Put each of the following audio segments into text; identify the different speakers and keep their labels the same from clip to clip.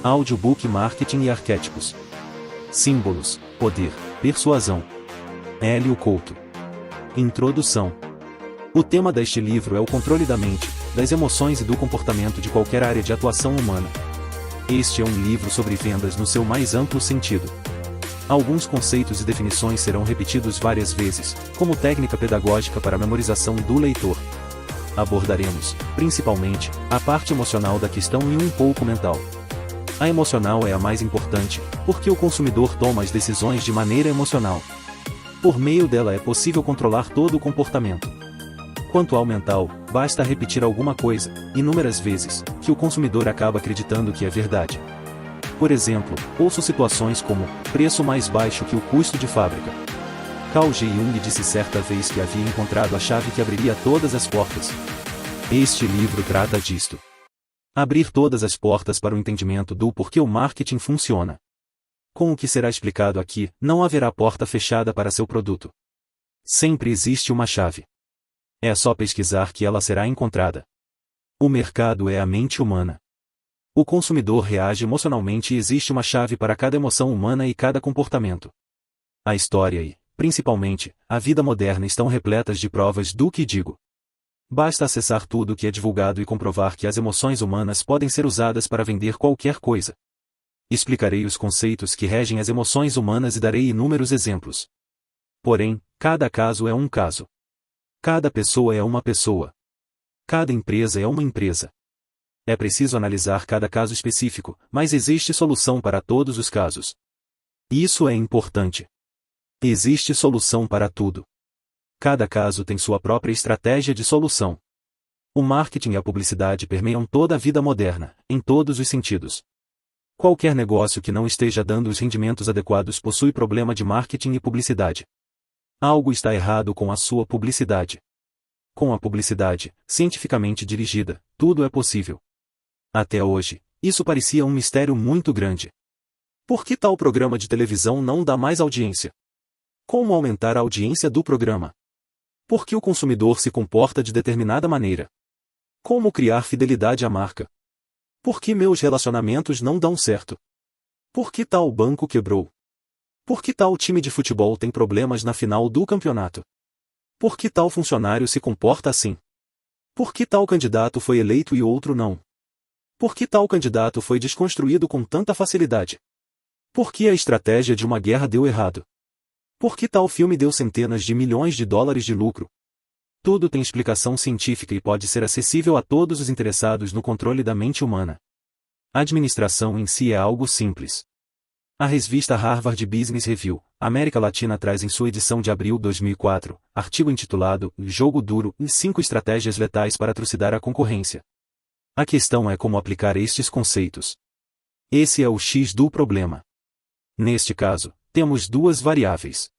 Speaker 1: Audiobook Marketing e Arquétipos. Símbolos, Poder, Persuasão. Hélio Couto. Introdução. O tema deste livro é o controle da mente, das emoções e do comportamento de qualquer área de atuação humana. Este é um livro sobre vendas no seu mais amplo sentido. Alguns conceitos e definições serão repetidos várias vezes, como técnica pedagógica para a memorização do leitor. Abordaremos, principalmente, a parte emocional da questão e um pouco mental. A emocional é a mais importante, porque o consumidor toma as decisões de maneira emocional. Por meio dela é possível controlar todo o comportamento. Quanto ao mental, basta repetir alguma coisa, inúmeras vezes, que o consumidor acaba acreditando que é verdade. Por exemplo, ouço situações como, preço mais baixo que o custo de fábrica. Carl Jung disse certa vez que havia encontrado a chave que abriria todas as portas. Este livro trata disto. Abrir todas as portas para o entendimento do porquê o marketing funciona. Com o que será explicado aqui, não haverá porta fechada para seu produto. Sempre existe uma chave. É só pesquisar que ela será encontrada. O mercado é a mente humana. O consumidor reage emocionalmente e existe uma chave para cada emoção humana e cada comportamento. A história e, principalmente, a vida moderna estão repletas de provas do que digo. Basta acessar tudo que é divulgado e comprovar que as emoções humanas podem ser usadas para vender qualquer coisa. Explicarei os conceitos que regem as emoções humanas e darei inúmeros exemplos. Porém, cada caso é um caso. Cada pessoa é uma pessoa. Cada empresa é uma empresa. É preciso analisar cada caso específico, mas existe solução para todos os casos. Isso é importante. Existe solução para tudo. Cada caso tem sua própria estratégia de solução. O marketing e a publicidade permeiam toda a vida moderna, em todos os sentidos. Qualquer negócio que não esteja dando os rendimentos adequados possui problema de marketing e publicidade. Algo está errado com a sua publicidade. Com a publicidade, cientificamente dirigida, tudo é possível. Até hoje, isso parecia um mistério muito grande. Por que tal programa de televisão não dá mais audiência? Como aumentar a audiência do programa? Por que o consumidor se comporta de determinada maneira? Como criar fidelidade à marca? Por que meus relacionamentos não dão certo? Por que tal banco quebrou? Por que tal time de futebol tem problemas na final do campeonato? Por que tal funcionário se comporta assim? Por que tal candidato foi eleito e outro não? Por que tal candidato foi desconstruído com tanta facilidade? Por que a estratégia de uma guerra deu errado? Por que tal filme deu centenas de milhões de dólares de lucro? Tudo tem explicação científica e pode ser acessível a todos os interessados no controle da mente humana. A administração em si é algo simples. A revista Harvard Business Review, América Latina traz em sua edição de abril de 2004, artigo intitulado Jogo Duro e 5 estratégias letais para trucidar a concorrência. A questão é como aplicar estes conceitos. Esse é o X do problema. Neste caso, temos duas variáveis.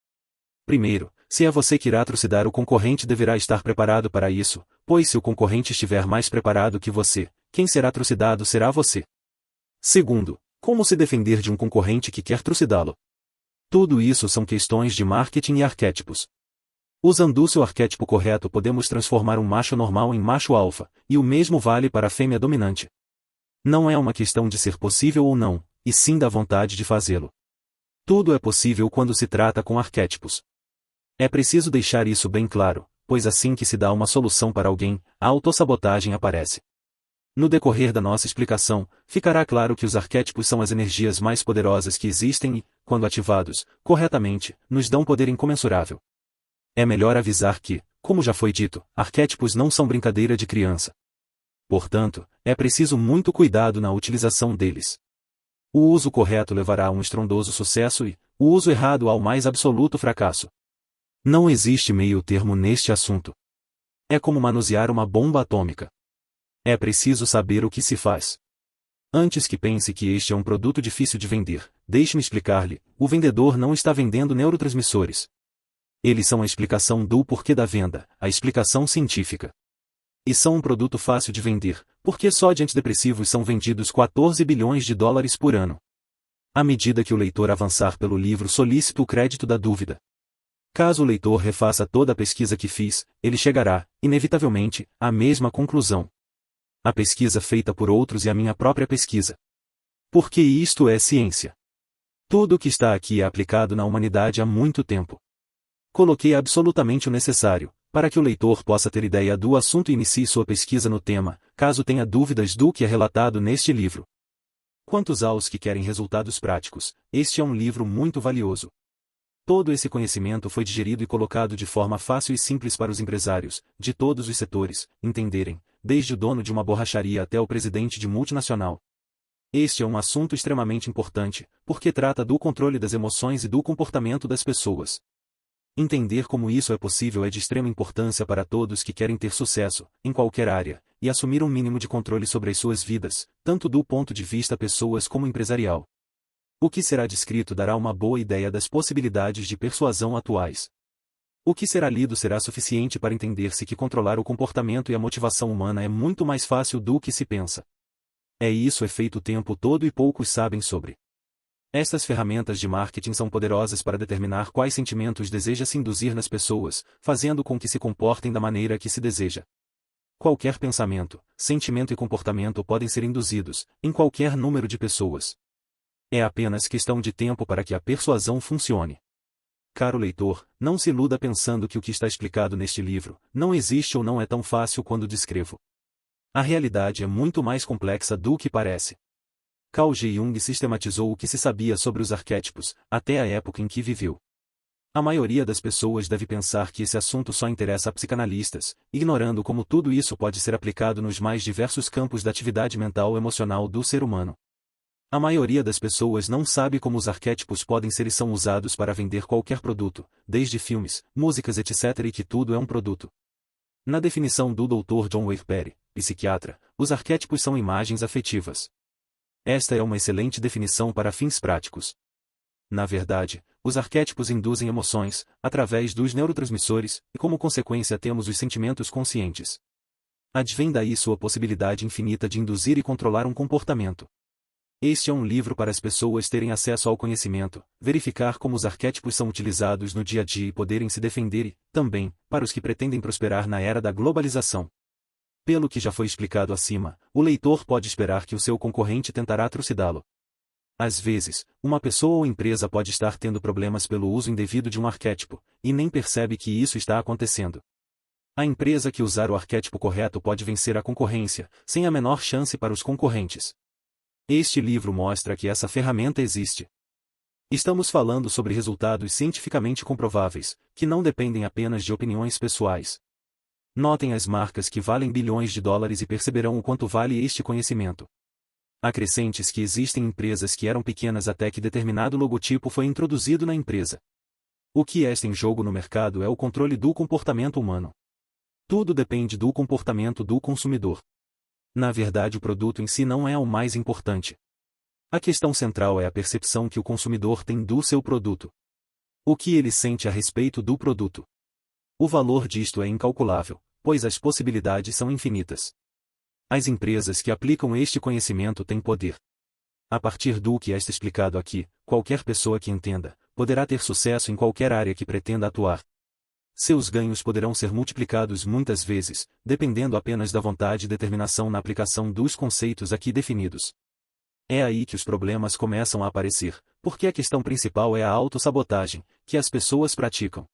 Speaker 1: Primeiro, se é você que irá trucidar o concorrente deverá estar preparado para isso, pois se o concorrente estiver mais preparado que você, quem será trucidado será você. Segundo, como se defender de um concorrente que quer trucidá-lo? Tudo isso são questões de marketing e arquétipos. Usando o seu arquétipo correto podemos transformar um macho normal em macho alfa, e o mesmo vale para a fêmea dominante. Não é uma questão de ser possível ou não, e sim da vontade de fazê-lo. Tudo é possível quando se trata com arquétipos. É preciso deixar isso bem claro, pois assim que se dá uma solução para alguém, a autossabotagem aparece. No decorrer da nossa explicação, ficará claro que os arquétipos são as energias mais poderosas que existem e, quando ativados, corretamente, nos dão poder incomensurável. É melhor avisar que, como já foi dito, arquétipos não são brincadeira de criança. Portanto, é preciso muito cuidado na utilização deles. O uso correto levará a um estrondoso sucesso e, o uso errado ao mais absoluto fracasso. Não existe meio termo neste assunto. É como manusear uma bomba atômica. É preciso saber o que se faz. Antes que pense que este é um produto difícil de vender, deixe-me explicar-lhe, o vendedor não está vendendo neurotransmissores. Eles são a explicação do porquê da venda, a explicação científica. E são um produto fácil de vender, porque só de antidepressivos são vendidos 14 bilhões de dólares por ano. À medida que o leitor avançar pelo livro solicito o crédito da dúvida. Caso o leitor refaça toda a pesquisa que fiz, ele chegará, inevitavelmente, à mesma conclusão. A pesquisa feita por outros e a minha própria pesquisa. Porque isto é ciência. Tudo o que está aqui é aplicado na humanidade há muito tempo. Coloquei absolutamente o necessário, para que o leitor possa ter ideia do assunto e inicie sua pesquisa no tema, caso tenha dúvidas do que é relatado neste livro. Quantos aos que querem resultados práticos, este é um livro muito valioso. Todo esse conhecimento foi digerido e colocado de forma fácil e simples para os empresários, de todos os setores, entenderem, desde o dono de uma borracharia até o presidente de multinacional. Este é um assunto extremamente importante, porque trata do controle das emoções e do comportamento das pessoas. Entender como isso é possível é de extrema importância para todos que querem ter sucesso, em qualquer área, e assumir um mínimo de controle sobre as suas vidas, tanto do ponto de vista pessoas como empresarial. O que será descrito dará uma boa ideia das possibilidades de persuasão atuais. O que será lido será suficiente para entender-se que controlar o comportamento e a motivação humana é muito mais fácil do que se pensa. Isso é feito o tempo todo e poucos sabem sobre. Estas ferramentas de marketing são poderosas para determinar quais sentimentos deseja-se induzir nas pessoas, fazendo com que se comportem da maneira que se deseja. Qualquer pensamento, sentimento e comportamento podem ser induzidos, em qualquer número de pessoas. É apenas questão de tempo para que a persuasão funcione. Caro leitor, não se iluda pensando que o que está explicado neste livro não existe ou não é tão fácil quando descrevo. A realidade é muito mais complexa do que parece. Carl Jung sistematizou o que se sabia sobre os arquétipos, até a época em que viveu. A maioria das pessoas deve pensar que esse assunto só interessa a psicanalistas, ignorando como tudo isso pode ser aplicado nos mais diversos campos da atividade mental e emocional do ser humano. A maioria das pessoas não sabe como os arquétipos podem ser e são usados para vender qualquer produto, desde filmes, músicas etc. e que tudo é um produto. Na definição do Dr. John Wayne Perry, psiquiatra, os arquétipos são imagens afetivas. Esta é uma excelente definição para fins práticos. Na verdade, os arquétipos induzem emoções, através dos neurotransmissores, e como consequência temos os sentimentos conscientes. Advém daí sua possibilidade infinita de induzir e controlar um comportamento. Este é um livro para as pessoas terem acesso ao conhecimento, verificar como os arquétipos são utilizados no dia a dia e poderem se defender e, também, para os que pretendem prosperar na era da globalização. Pelo que já foi explicado acima, o leitor pode esperar que o seu concorrente tentará trucidá-lo. Às vezes, uma pessoa ou empresa pode estar tendo problemas pelo uso indevido de um arquétipo, e nem percebe que isso está acontecendo. A empresa que usar o arquétipo correto pode vencer a concorrência, sem a menor chance para os concorrentes. Este livro mostra que essa ferramenta existe. Estamos falando sobre resultados cientificamente comprováveis, que não dependem apenas de opiniões pessoais. Notem as marcas que valem bilhões de dólares e perceberão o quanto vale este conhecimento. Acrescente que existem empresas que eram pequenas até que determinado logotipo foi introduzido na empresa. O que está em jogo no mercado é o controle do comportamento humano. Tudo depende do comportamento do consumidor. Na verdade, o produto em si não é o mais importante. A questão central é a percepção que o consumidor tem do seu produto. O que ele sente a respeito do produto. O valor disto é incalculável, pois as possibilidades são infinitas. As empresas que aplicam este conhecimento têm poder. A partir do que está explicado aqui, qualquer pessoa que entenda, poderá ter sucesso em qualquer área que pretenda atuar. Seus ganhos poderão ser multiplicados muitas vezes, dependendo apenas da vontade e determinação na aplicação dos conceitos aqui definidos. É aí que os problemas começam a aparecer, porque a questão principal é a autossabotagem, que as pessoas praticam.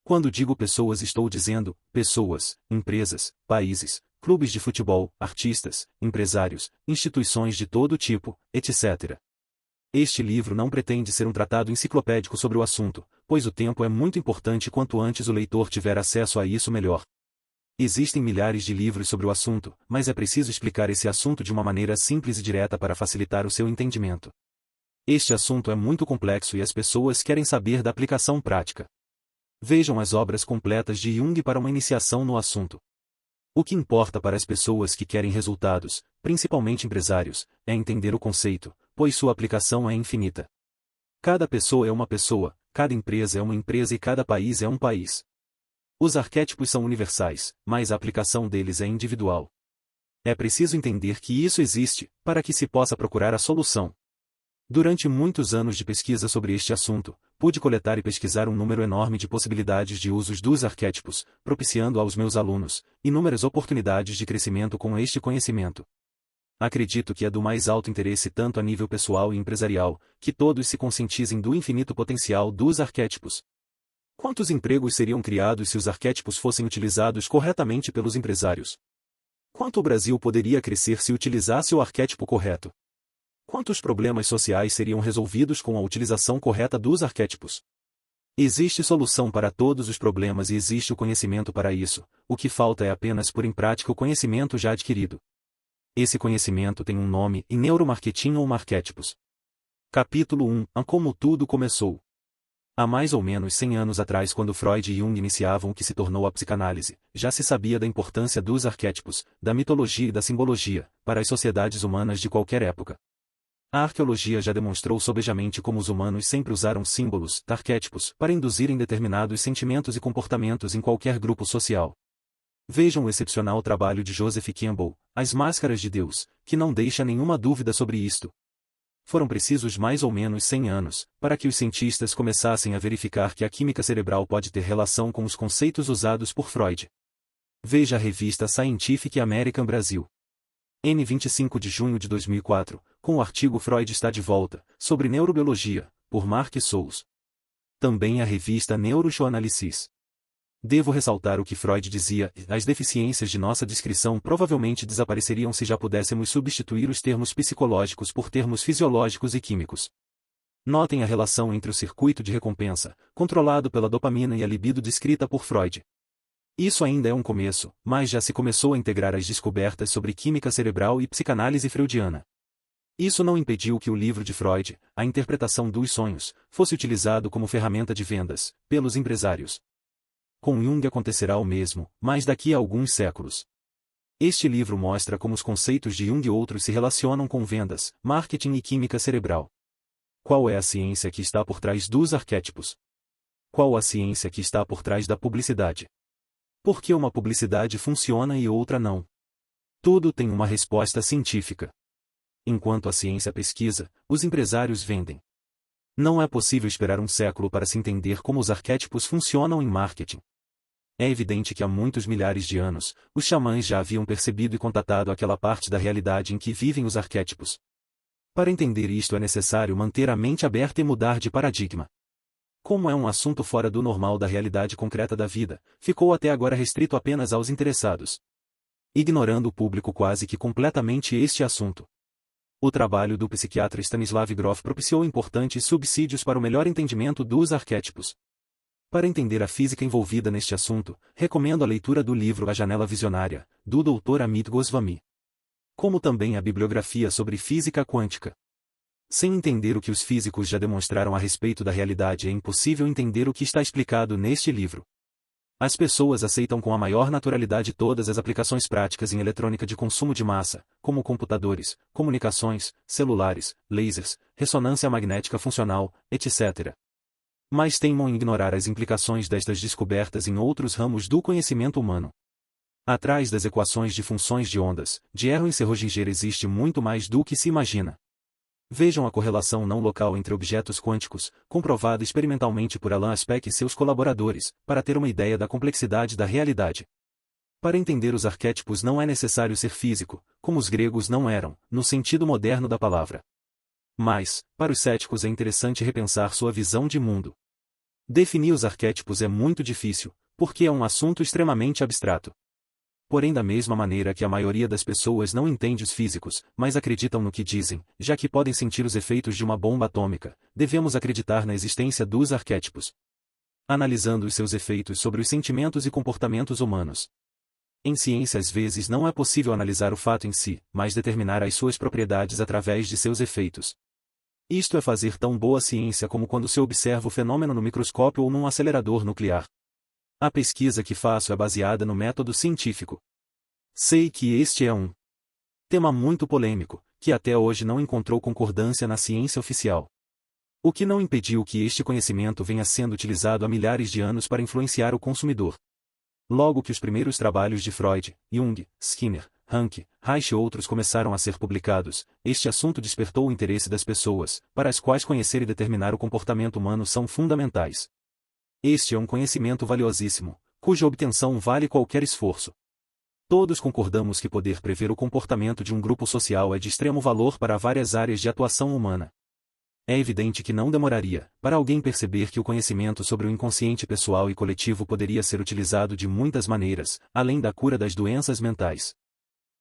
Speaker 1: Quando digo pessoas estou dizendo, pessoas, empresas, países, clubes de futebol, artistas, empresários, instituições de todo tipo, etc. Este livro não pretende ser um tratado enciclopédico sobre o assunto, pois o tempo é muito importante e quanto antes o leitor tiver acesso a isso melhor. Existem milhares de livros sobre o assunto, mas é preciso explicar esse assunto de uma maneira simples e direta para facilitar o seu entendimento. Este assunto é muito complexo e as pessoas querem saber da aplicação prática. Vejam as obras completas de Jung para uma iniciação no assunto. O que importa para as pessoas que querem resultados, principalmente empresários, é entender o conceito, pois sua aplicação é infinita. Cada pessoa é uma pessoa, cada empresa é uma empresa e cada país é um país. Os arquétipos são universais, mas a aplicação deles é individual. É preciso entender que isso existe, para que se possa procurar a solução. Durante muitos anos de pesquisa sobre este assunto, pude coletar e pesquisar um número enorme de possibilidades de usos dos arquétipos, propiciando aos meus alunos inúmeras oportunidades de crescimento com este conhecimento. Acredito que é do mais alto interesse tanto a nível pessoal e empresarial, que todos se conscientizem do infinito potencial dos arquétipos. Quantos empregos seriam criados se os arquétipos fossem utilizados corretamente pelos empresários? Quanto o Brasil poderia crescer se utilizasse o arquétipo correto? Quantos problemas sociais seriam resolvidos com a utilização correta dos arquétipos? Existe solução para todos os problemas e existe o conhecimento para isso, o que falta é apenas pôr em prática o conhecimento já adquirido. Esse conhecimento tem um nome em neuromarketing ou arquétipos. Capítulo 1 Como tudo começou. Há mais ou menos 100 anos atrás, quando Freud e Jung iniciavam o que se tornou a psicanálise, já se sabia da importância dos arquétipos, da mitologia e da simbologia, para as sociedades humanas de qualquer época. A arqueologia já demonstrou sobejamente como os humanos sempre usaram símbolos, arquétipos, para induzirem determinados sentimentos e comportamentos em qualquer grupo social. Vejam o excepcional trabalho de Joseph Campbell, As Máscaras de Deus, que não deixa nenhuma dúvida sobre isto. Foram precisos mais ou menos 100 anos, para que os cientistas começassem a verificar que a química cerebral pode ter relação com os conceitos usados por Freud. Veja a revista Scientific American Brasil. N. 25 de junho de 2004, com o artigo Freud está de volta, sobre neurobiologia, por Mark Souls. Também a revista Neuroanalysis. Devo ressaltar o que Freud dizia: as deficiências de nossa descrição provavelmente desapareceriam se já pudéssemos substituir os termos psicológicos por termos fisiológicos e químicos. Notem a relação entre o circuito de recompensa, controlado pela dopamina, e a libido descrita por Freud. Isso ainda é um começo, mas já se começou a integrar as descobertas sobre química cerebral e psicanálise freudiana. Isso não impediu que o livro de Freud, A Interpretação dos Sonhos, fosse utilizado como ferramenta de vendas, pelos empresários. Com Jung acontecerá o mesmo, mas daqui a alguns séculos. Este livro mostra como os conceitos de Jung e outros se relacionam com vendas, marketing e química cerebral. Qual é a ciência que está por trás dos arquétipos? Qual a ciência que está por trás da publicidade? Por que uma publicidade funciona e outra não? Tudo tem uma resposta científica. Enquanto a ciência pesquisa, os empresários vendem. Não é possível esperar um século para se entender como os arquétipos funcionam em marketing. É evidente que há muitos milhares de anos, os xamãs já haviam percebido e contatado aquela parte da realidade em que vivem os arquétipos. Para entender isto é necessário manter a mente aberta e mudar de paradigma. Como é um assunto fora do normal da realidade concreta da vida, ficou até agora restrito apenas aos interessados, ignorando o público quase que completamente este assunto. O trabalho do psiquiatra Stanislav Grof propiciou importantes subsídios para o melhor entendimento dos arquétipos. Para entender a física envolvida neste assunto, recomendo a leitura do livro A Janela Visionária, do Dr. Amit Goswami, como também a bibliografia sobre física quântica. Sem entender o que os físicos já demonstraram a respeito da realidade, é impossível entender o que está explicado neste livro. As pessoas aceitam com a maior naturalidade todas as aplicações práticas em eletrônica de consumo de massa, como computadores, comunicações, celulares, lasers, ressonância magnética funcional, etc. Mas teimam em ignorar as implicações destas descobertas em outros ramos do conhecimento humano. Atrás das equações de funções de ondas, de Erwin-Schrödinger, existe muito mais do que se imagina. Vejam a correlação não local entre objetos quânticos, comprovada experimentalmente por Alan Aspect e seus colaboradores, para ter uma ideia da complexidade da realidade. Para entender os arquétipos não é necessário ser físico, como os gregos não eram, no sentido moderno da palavra. Mas, para os céticos é interessante repensar sua visão de mundo. Definir os arquétipos é muito difícil, porque é um assunto extremamente abstrato. Porém, da mesma maneira que a maioria das pessoas não entende os físicos, mas acreditam no que dizem, já que podem sentir os efeitos de uma bomba atômica, devemos acreditar na existência dos arquétipos, analisando os seus efeitos sobre os sentimentos e comportamentos humanos. Em ciência, às vezes não é possível analisar o fato em si, mas determinar as suas propriedades através de seus efeitos. Isto é fazer tão boa ciência como quando se observa o fenômeno no microscópio ou num acelerador nuclear. A pesquisa que faço é baseada no método científico. Sei que este é um tema muito polêmico, que até hoje não encontrou concordância na ciência oficial. O que não impediu que este conhecimento venha sendo utilizado há milhares de anos para influenciar o consumidor. Logo que os primeiros trabalhos de Freud, Jung, Skinner, Hanke, Reich e outros começaram a ser publicados, este assunto despertou o interesse das pessoas, para as quais conhecer e determinar o comportamento humano são fundamentais. Este é um conhecimento valiosíssimo, cuja obtenção vale qualquer esforço. Todos concordamos que poder prever o comportamento de um grupo social é de extremo valor para várias áreas de atuação humana. É evidente que não demoraria para alguém perceber que o conhecimento sobre o inconsciente pessoal e coletivo poderia ser utilizado de muitas maneiras, além da cura das doenças mentais.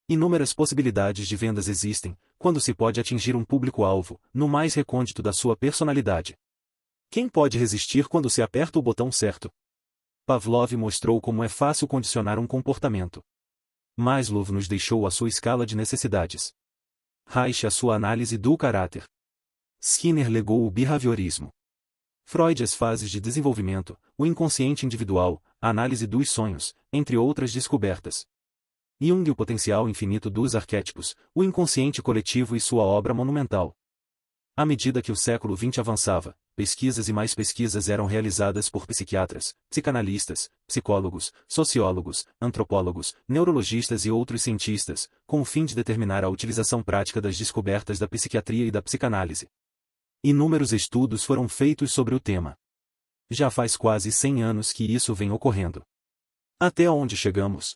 Speaker 1: Inúmeras possibilidades de vendas existem, quando se pode atingir um público-alvo, no mais recôndito da sua personalidade. Quem pode resistir quando se aperta o botão certo? Pavlov mostrou como é fácil condicionar um comportamento. Maslow nos deixou a sua escala de necessidades. Reich a sua análise do caráter. Skinner legou o behaviorismo. Freud as fases de desenvolvimento, o inconsciente individual, a análise dos sonhos, entre outras descobertas. Jung o potencial infinito dos arquétipos, o inconsciente coletivo e sua obra monumental. À medida que o século XX avançava, pesquisas e mais pesquisas eram realizadas por psiquiatras, psicanalistas, psicólogos, sociólogos, antropólogos, neurologistas e outros cientistas, com o fim de determinar a utilização prática das descobertas da psiquiatria e da psicanálise. Inúmeros estudos foram feitos sobre o tema. Já faz quase 100 anos que isso vem ocorrendo. Até onde chegamos?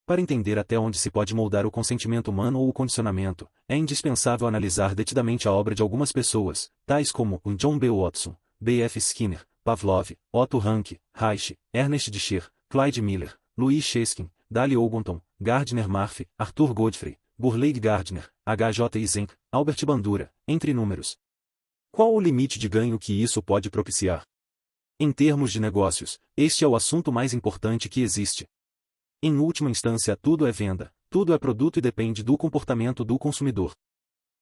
Speaker 1: Para entender até onde se pode moldar o consentimento humano ou o condicionamento, é indispensável analisar detidamente a obra de algumas pessoas, tais como John B. Watson, B. F. Skinner, Pavlov, Otto Rank, Reich, Ernest Discher, Clyde Miller, Louis Cheskin, Dali Ogunton, Gardner Murphy, Arthur Godfrey, Burleigh Gardner, H. J. Eysenck, Albert Bandura, entre inúmeros. Qual o limite de ganho que isso pode propiciar? Em termos de negócios, este é o assunto mais importante que existe. Em última instância, tudo é venda, tudo é produto e depende do comportamento do consumidor.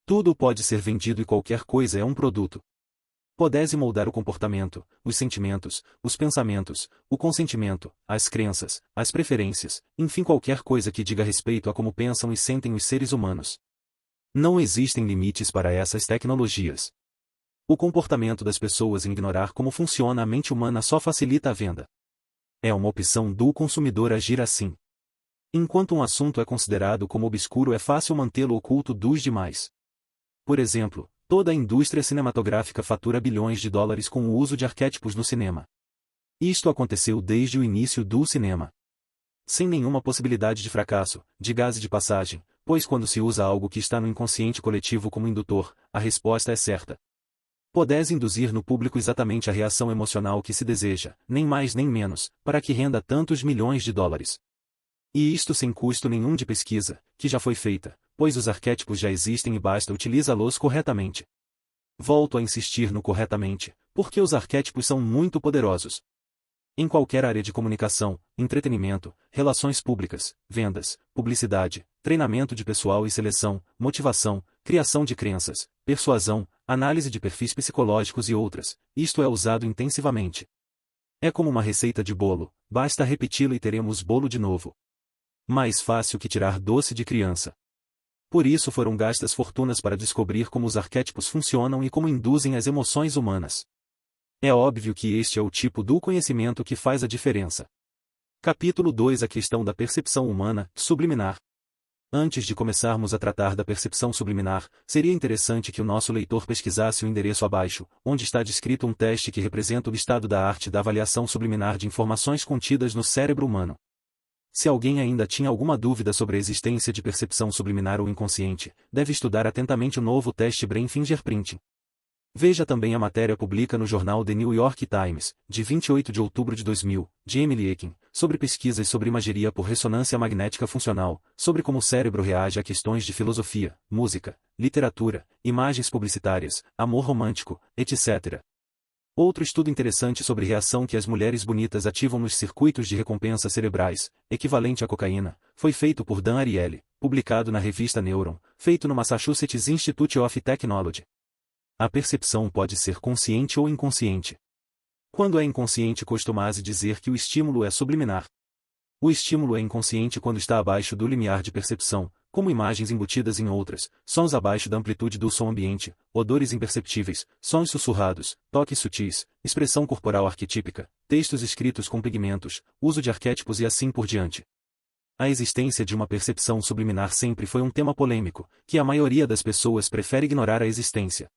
Speaker 1: Tudo pode ser vendido e qualquer coisa é um produto. Pode-se moldar o comportamento, os sentimentos, os pensamentos, o consentimento, as crenças, as preferências, enfim qualquer coisa que diga respeito a como pensam e sentem os seres humanos. Não existem limites para essas tecnologias. O comportamento das pessoas em ignorar como funciona a mente humana só facilita a venda. É uma opção do consumidor agir assim. Enquanto um assunto é considerado como obscuro, é fácil mantê-lo oculto dos demais. Por exemplo, toda a indústria cinematográfica fatura bilhões de dólares com o uso de arquétipos no cinema. Isto aconteceu desde o início do cinema. Sem nenhuma possibilidade de fracasso, de gase de passagem, pois quando se usa algo que está no inconsciente coletivo como indutor, a resposta é certa. Pode-se induzir no público exatamente a reação emocional que se deseja, nem mais nem menos, para que renda tantos milhões de dólares. E isto sem custo nenhum de pesquisa, que já foi feita, pois os arquétipos já existem e basta utilizá-los corretamente. Volto a insistir no corretamente, porque os arquétipos são muito poderosos. Em qualquer área de comunicação, entretenimento, relações públicas, vendas, publicidade, treinamento de pessoal e seleção, motivação, criação de crenças, persuasão, análise de perfis psicológicos e outras, isto é usado intensivamente. É como uma receita de bolo, basta repeti-la e teremos bolo de novo. Mais fácil que tirar doce de criança. Por isso foram gastas fortunas para descobrir como os arquétipos funcionam e como induzem as emoções humanas. É óbvio que este é o tipo do conhecimento que faz a diferença. Capítulo 2 A questão da percepção humana, subliminar. Antes de começarmos a tratar da percepção subliminar, seria interessante que o nosso leitor pesquisasse o endereço abaixo, onde está descrito um teste que representa o estado da arte da avaliação subliminar de informações contidas no cérebro humano. Se alguém ainda tinha alguma dúvida sobre a existência de percepção subliminar ou inconsciente, deve estudar atentamente o novo teste Brain Fingerprinting. Veja também a matéria publicada no jornal The New York Times, de 28 de outubro de 2000, de Emily Ekin, sobre pesquisas sobre imageria por ressonância magnética funcional, sobre como o cérebro reage a questões de filosofia, música, literatura, imagens publicitárias, amor romântico, etc. Outro estudo interessante sobre reação que as mulheres bonitas ativam nos circuitos de recompensa cerebrais, equivalente à cocaína, foi feito por Dan Ariely, publicado na revista Neuron, feito no Massachusetts Institute of Technology. A percepção pode ser consciente ou inconsciente. Quando é inconsciente, costuma-se dizer que o estímulo é subliminar. O estímulo é inconsciente quando está abaixo do limiar de percepção, como imagens embutidas em outras, sons abaixo da amplitude do som ambiente, odores imperceptíveis, sons sussurrados, toques sutis, expressão corporal arquetípica, textos escritos com pigmentos, uso de arquétipos e assim por diante. A existência de uma percepção subliminar sempre foi um tema polêmico, que a maioria das pessoas prefere ignorar a existência.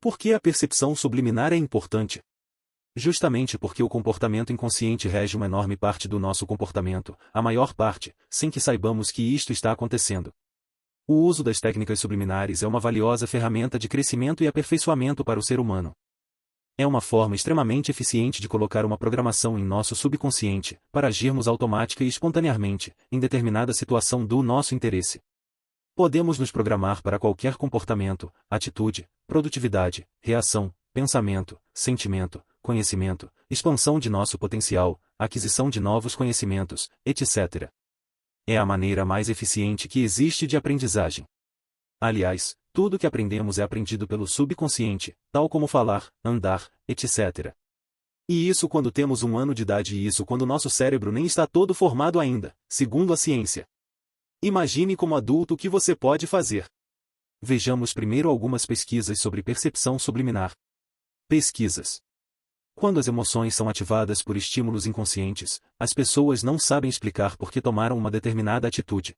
Speaker 1: Por que a percepção subliminar é importante? Justamente porque o comportamento inconsciente rege uma enorme parte do nosso comportamento, a maior parte, sem que saibamos que isto está acontecendo. O uso das técnicas subliminares é uma valiosa ferramenta de crescimento e aperfeiçoamento para o ser humano. É uma forma extremamente eficiente de colocar uma programação em nosso subconsciente, para agirmos automática e espontaneamente, em determinada situação do nosso interesse. Podemos nos programar para qualquer comportamento, atitude, produtividade, reação, pensamento, sentimento, conhecimento, expansão de nosso potencial, aquisição de novos conhecimentos, etc. É a maneira mais eficiente que existe de aprendizagem. Aliás, tudo que aprendemos é aprendido pelo subconsciente, tal como falar, andar, etc. E isso quando temos 1 ano de idade e isso quando nosso cérebro nem está todo formado ainda, segundo a ciência. Imagine como adulto o que você pode fazer. Vejamos primeiro algumas pesquisas sobre percepção subliminar. Pesquisas. Quando as emoções são ativadas por estímulos inconscientes, as pessoas não sabem explicar por que tomaram uma determinada atitude.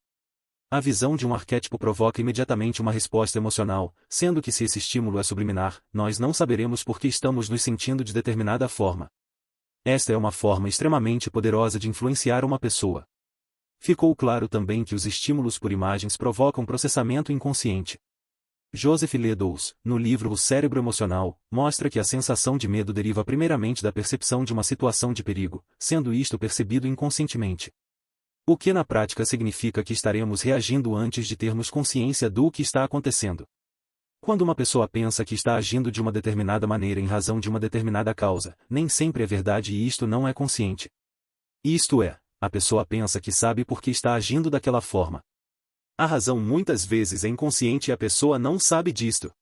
Speaker 1: A visão de um arquétipo provoca imediatamente uma resposta emocional, sendo que se esse estímulo é subliminar, nós não saberemos por que estamos nos sentindo de determinada forma. Esta é uma forma extremamente poderosa de influenciar uma pessoa. Ficou claro também que os estímulos por imagens provocam processamento inconsciente. Joseph Ledous, no livro O Cérebro Emocional, mostra que a sensação de medo deriva primeiramente da percepção de uma situação de perigo, sendo isto percebido inconscientemente. O que na prática significa que estaremos reagindo antes de termos consciência do que está acontecendo. Quando uma pessoa pensa que está agindo de uma determinada maneira em razão de uma determinada causa, nem sempre é verdade e isto não é consciente. Isto é, a pessoa pensa que sabe por que está agindo daquela forma. A razão muitas vezes é inconsciente e a pessoa não sabe disto.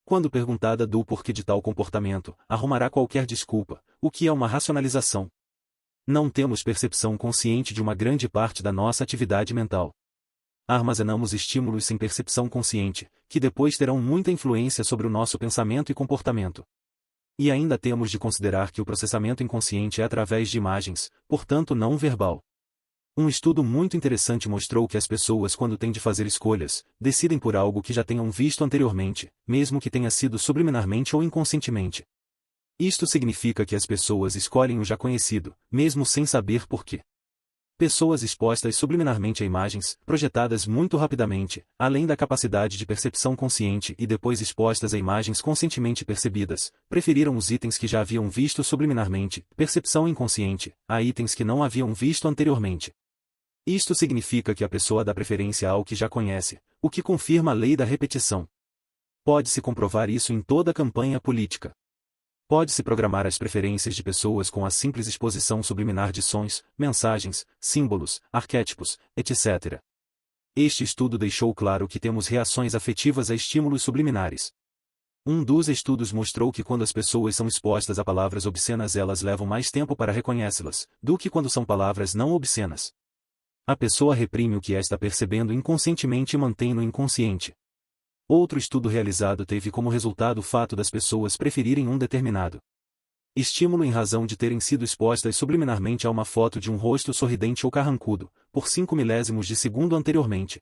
Speaker 1: Quando perguntada do porquê de tal comportamento, arrumará qualquer desculpa, o que é uma racionalização. Não temos percepção consciente de uma grande parte da nossa atividade mental. Armazenamos estímulos sem percepção consciente, que depois terão muita influência sobre o nosso pensamento e comportamento. E ainda temos de considerar que o processamento inconsciente é através de imagens, portanto não verbal. Um estudo muito interessante mostrou que as pessoas quando têm de fazer escolhas, decidem por algo que já tenham visto anteriormente, mesmo que tenha sido subliminarmente ou inconscientemente. Isto significa que as pessoas escolhem o já conhecido, mesmo sem saber por quê. Pessoas expostas subliminarmente a imagens, projetadas muito rapidamente, além da capacidade de percepção consciente e depois expostas a imagens conscientemente percebidas, preferiram os itens que já haviam visto subliminarmente, percepção inconsciente, a itens que não haviam visto anteriormente. Isto significa que a pessoa dá preferência ao que já conhece, o que confirma a lei da repetição. Pode-se comprovar isso em toda campanha política. Pode-se programar as preferências de pessoas com a simples exposição subliminar de sons, mensagens, símbolos, arquétipos, etc. Este estudo deixou claro que temos reações afetivas a estímulos subliminares. Um dos estudos mostrou que quando as pessoas são expostas a palavras obscenas elas levam mais tempo para reconhecê-las, do que quando são palavras não obscenas. A pessoa reprime o que está percebendo inconscientemente e mantém no inconsciente. Outro estudo realizado teve como resultado o fato das pessoas preferirem um determinado estímulo em razão de terem sido expostas subliminarmente a uma foto de um rosto sorridente ou carrancudo, por 5 milésimos de segundo anteriormente.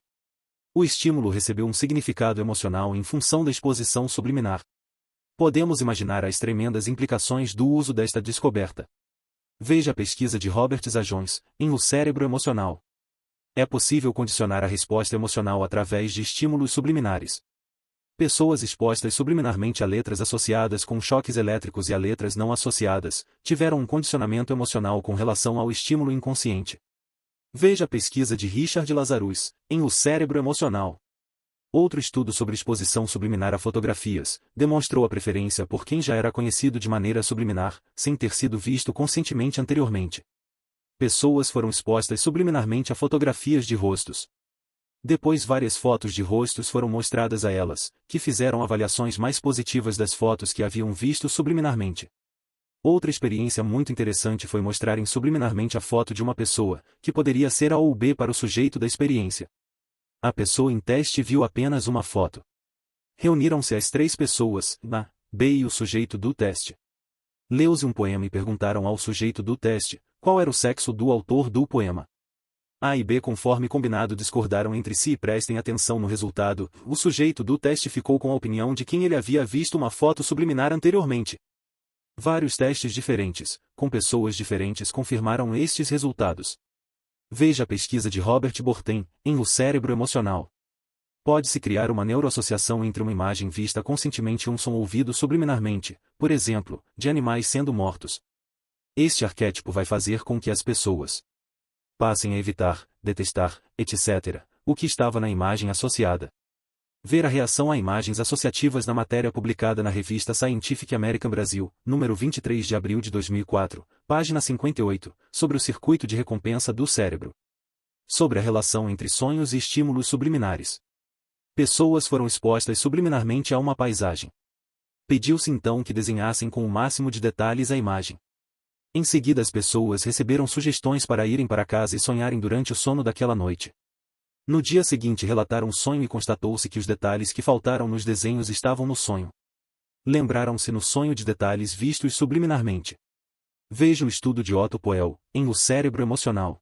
Speaker 1: O estímulo recebeu um significado emocional em função da exposição subliminar. Podemos imaginar as tremendas implicações do uso desta descoberta. Veja a pesquisa de Robert Zajones, em O Cérebro Emocional. É possível condicionar a resposta emocional através de estímulos subliminares. Pessoas expostas subliminarmente a letras associadas com choques elétricos e a letras não associadas, tiveram um condicionamento emocional com relação ao estímulo inconsciente. Veja a pesquisa de Richard Lazarus, em O Cérebro Emocional. Outro estudo sobre exposição subliminar a fotografias, demonstrou a preferência por quem já era conhecido de maneira subliminar, sem ter sido visto conscientemente anteriormente. Pessoas foram expostas subliminarmente a fotografias de rostos. Depois várias fotos de rostos foram mostradas a elas, que fizeram avaliações mais positivas das fotos que haviam visto subliminarmente. Outra experiência muito interessante foi mostrarem subliminarmente a foto de uma pessoa, que poderia ser A ou B para o sujeito da experiência. A pessoa em teste viu apenas uma foto. Reuniram-se as 3 pessoas, A, B e o sujeito do teste. Leu-se um poema e perguntaram ao sujeito do teste, qual era o sexo do autor do poema. A e B conforme combinado discordaram entre si e prestem atenção no resultado, o sujeito do teste ficou com a opinião de quem ele havia visto uma foto subliminar anteriormente. Vários testes diferentes, com pessoas diferentes confirmaram estes resultados. Veja a pesquisa de Robert Borten, em O Cérebro Emocional. Pode-se criar uma neuroassociação entre uma imagem vista conscientemente e um som ouvido subliminarmente, por exemplo, de animais sendo mortos. Este arquétipo vai fazer com que as pessoas passem a evitar, detestar, etc., o que estava na imagem associada. Ver a reação a imagens associativas na matéria publicada na revista Scientific American Brasil, número 23 de abril de 2004, página 58, sobre o circuito de recompensa do cérebro. Sobre a relação entre sonhos e estímulos subliminares. Pessoas foram expostas subliminarmente a uma paisagem. Pediu-se então que desenhassem com o máximo de detalhes a imagem. Em seguida as pessoas receberam sugestões para irem para casa e sonharem durante o sono daquela noite. No dia seguinte relataram o sonho e constatou-se que os detalhes que faltaram nos desenhos estavam no sonho. Lembraram-se no sonho de detalhes vistos subliminarmente. Veja o estudo de Otto Poel, em O Cérebro Emocional.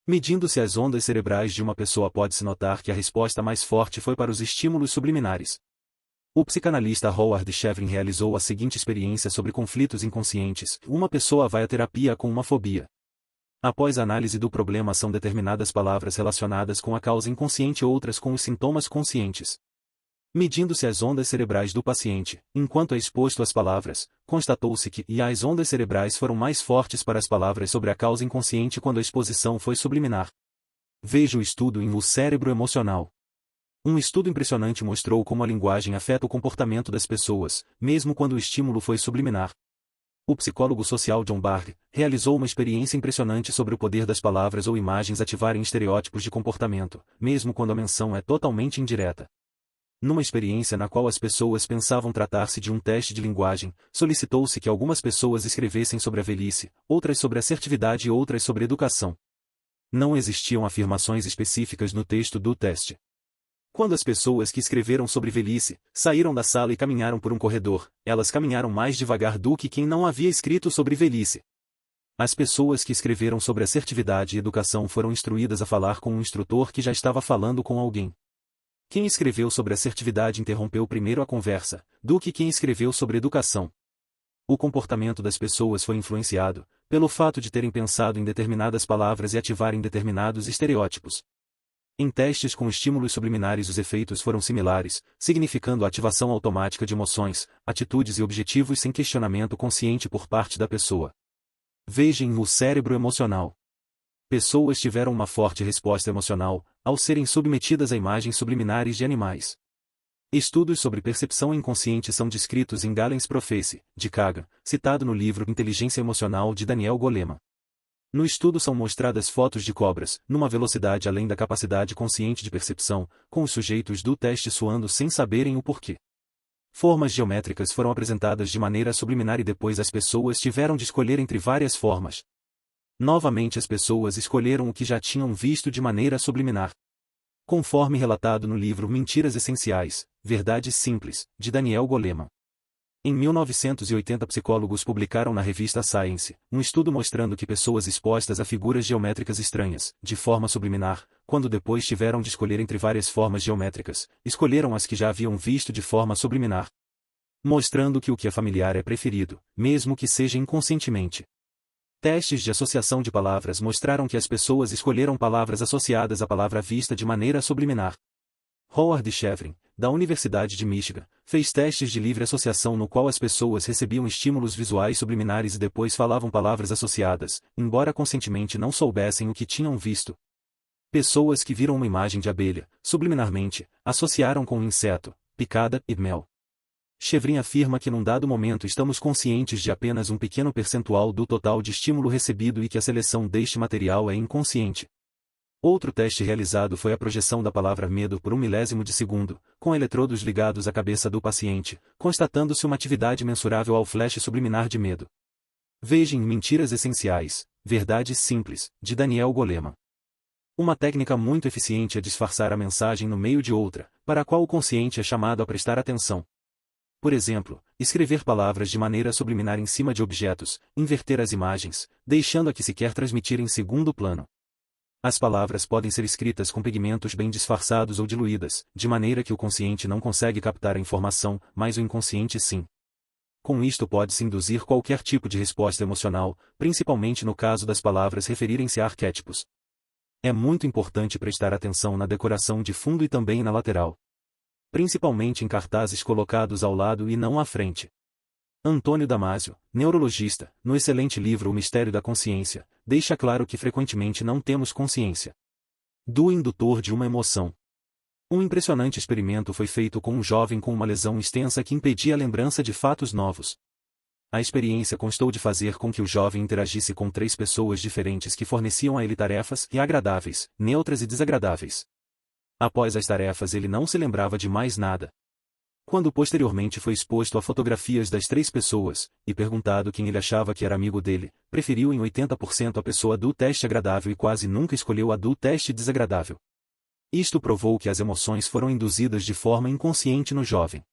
Speaker 1: Medindo-se as ondas cerebrais de uma pessoa pode-se notar que a resposta mais forte foi para os estímulos subliminares. O psicanalista Howard Chevrin realizou a seguinte experiência sobre conflitos inconscientes. Uma pessoa vai à terapia com uma fobia. Após a análise do problema são determinadas palavras relacionadas com a causa inconsciente e outras com os sintomas conscientes. Medindo-se as ondas cerebrais do paciente, enquanto é exposto às palavras, constatou-se que as ondas cerebrais foram mais fortes para as palavras sobre a causa inconsciente quando a exposição foi subliminar. Veja o estudo em O Cérebro Emocional. Um estudo impressionante mostrou como a linguagem afeta o comportamento das pessoas, mesmo quando o estímulo foi subliminar. O psicólogo social John Barr realizou uma experiência impressionante sobre o poder das palavras ou imagens ativarem estereótipos de comportamento, mesmo quando a menção é totalmente indireta. Numa experiência na qual as pessoas pensavam tratar-se de um teste de linguagem, solicitou-se que algumas pessoas escrevessem sobre a velhice, outras sobre assertividade e outras sobre educação. Não existiam afirmações específicas no texto do teste. Quando as pessoas que escreveram sobre velhice saíram da sala e caminharam por um corredor, elas caminharam mais devagar do que quem não havia escrito sobre velhice. As pessoas que escreveram sobre assertividade e educação foram instruídas a falar com um instrutor que já estava falando com alguém. Quem escreveu sobre assertividade interrompeu primeiro a conversa, do que quem escreveu sobre educação. O comportamento das pessoas foi influenciado pelo fato de terem pensado em determinadas palavras e ativarem determinados estereótipos. Em testes com estímulos subliminares os efeitos foram similares, significando a ativação automática de emoções, atitudes e objetivos sem questionamento consciente por parte da pessoa. Vejam O Cérebro Emocional. Pessoas tiveram uma forte resposta emocional, ao serem submetidas a imagens subliminares de animais. Estudos sobre percepção inconsciente são descritos em Galen's Prophecy, de Kagan, citado no livro Inteligência Emocional de Daniel Goleman. No estudo são mostradas fotos de cobras, numa velocidade além da capacidade consciente de percepção, com os sujeitos do teste suando sem saberem o porquê. Formas geométricas foram apresentadas de maneira subliminar e depois as pessoas tiveram de escolher entre várias formas. Novamente as pessoas escolheram o que já tinham visto de maneira subliminar. Conforme relatado no livro Mentiras Essenciais, Verdades Simples, de Daniel Goleman. Em 1980 psicólogos publicaram na revista Science, um estudo mostrando que pessoas expostas a figuras geométricas estranhas, de forma subliminar, quando depois tiveram de escolher entre várias formas geométricas, escolheram as que já haviam visto de forma subliminar. Mostrando que o que é familiar é preferido, mesmo que seja inconscientemente. Testes de associação de palavras mostraram que as pessoas escolheram palavras associadas à palavra vista de maneira subliminar. Howard Chevrin, da Universidade de Michigan, fez testes de livre associação no qual as pessoas recebiam estímulos visuais subliminares e depois falavam palavras associadas, embora conscientemente não soubessem o que tinham visto. Pessoas que viram uma imagem de abelha, subliminarmente, associaram com um inseto, picada e mel. Chevrin afirma que num dado momento estamos conscientes de apenas um pequeno percentual do total de estímulo recebido e que a seleção deste material é inconsciente. Outro teste realizado foi a projeção da palavra medo por 1 milésimo de segundo, com eletrodos ligados à cabeça do paciente, constatando-se uma atividade mensurável ao flash subliminar de medo. Veja em Mentiras Essenciais, Verdades Simples, de Daniel Goleman. Uma técnica muito eficiente é disfarçar a mensagem no meio de outra, para a qual o consciente é chamado a prestar atenção. Por exemplo, escrever palavras de maneira subliminar em cima de objetos, inverter as imagens, deixando a que se quer transmitir em segundo plano. As palavras podem ser escritas com pigmentos bem disfarçados ou diluídas, de maneira que o consciente não consegue captar a informação, mas o inconsciente sim. Com isto pode-se induzir qualquer tipo de resposta emocional, principalmente no caso das palavras referirem-se a arquétipos. É muito importante prestar atenção na decoração de fundo e também na lateral, principalmente em cartazes colocados ao lado e não à frente. Antônio Damasio, neurologista, no excelente livro O Mistério da Consciência, deixa claro que frequentemente não temos consciência do indutor de uma emoção. Um impressionante experimento foi feito com um jovem com uma lesão extensa que impedia a lembrança de fatos novos. A experiência constou de fazer com que o jovem interagisse com 3 pessoas diferentes que forneciam a ele tarefas agradáveis, neutras e desagradáveis. Após as tarefas ele não se lembrava de mais nada. Quando posteriormente foi exposto a fotografias das 3 pessoas, e perguntado quem ele achava que era amigo dele, preferiu em 80% a pessoa do teste agradável e quase nunca escolheu a do teste desagradável. Isto provou que as emoções foram induzidas de forma inconsciente no jovem.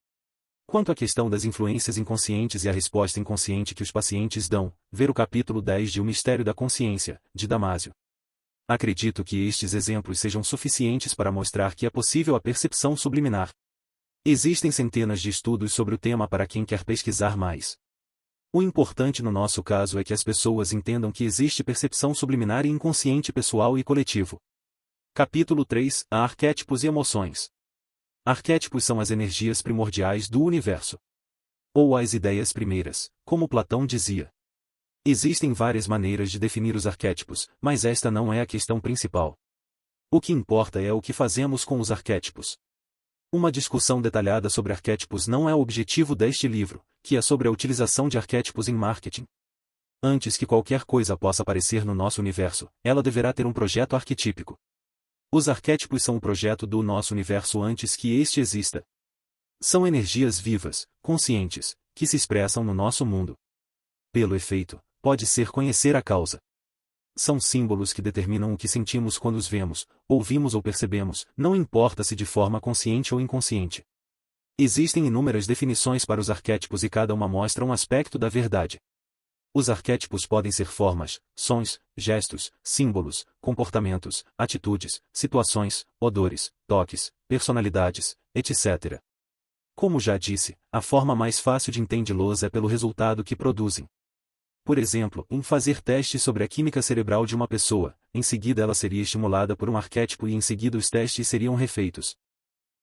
Speaker 1: Quanto à questão das influências inconscientes e a resposta inconsciente que os pacientes dão, ver o capítulo 10 de O Mistério da Consciência, de Damasio. Acredito que estes exemplos sejam suficientes para mostrar que é possível a percepção subliminar. Existem centenas de estudos sobre o tema para quem quer pesquisar mais. O importante no nosso caso é que as pessoas entendam que existe percepção subliminar e inconsciente pessoal e coletivo. Capítulo 3 – Arquétipos e emoções. Arquétipos são as energias primordiais do universo. Ou as ideias primeiras, como Platão dizia. Existem várias maneiras de definir os arquétipos, mas esta não é a questão principal. O que importa é o que fazemos com os arquétipos. Uma discussão detalhada sobre arquétipos não é o objetivo deste livro, que é sobre a utilização de arquétipos em marketing. Antes que qualquer coisa possa aparecer no nosso universo, ela deverá ter um projeto arquetípico. Os arquétipos são o projeto do nosso universo antes que este exista. São energias vivas, conscientes, que se expressam no nosso mundo. Pelo efeito, pode ser conhecer a causa. São símbolos que determinam o que sentimos quando os vemos, ouvimos ou percebemos, não importa se de forma consciente ou inconsciente. Existem inúmeras definições para os arquétipos e cada uma mostra um aspecto da verdade. Os arquétipos podem ser formas, sons, gestos, símbolos, comportamentos, atitudes, situações, odores, toques, personalidades, etc. Como já disse, a forma mais fácil de entendê-los é pelo resultado que produzem. Por exemplo, em fazer testes sobre a química cerebral de uma pessoa, em seguida ela seria estimulada por um arquétipo e em seguida os testes seriam refeitos.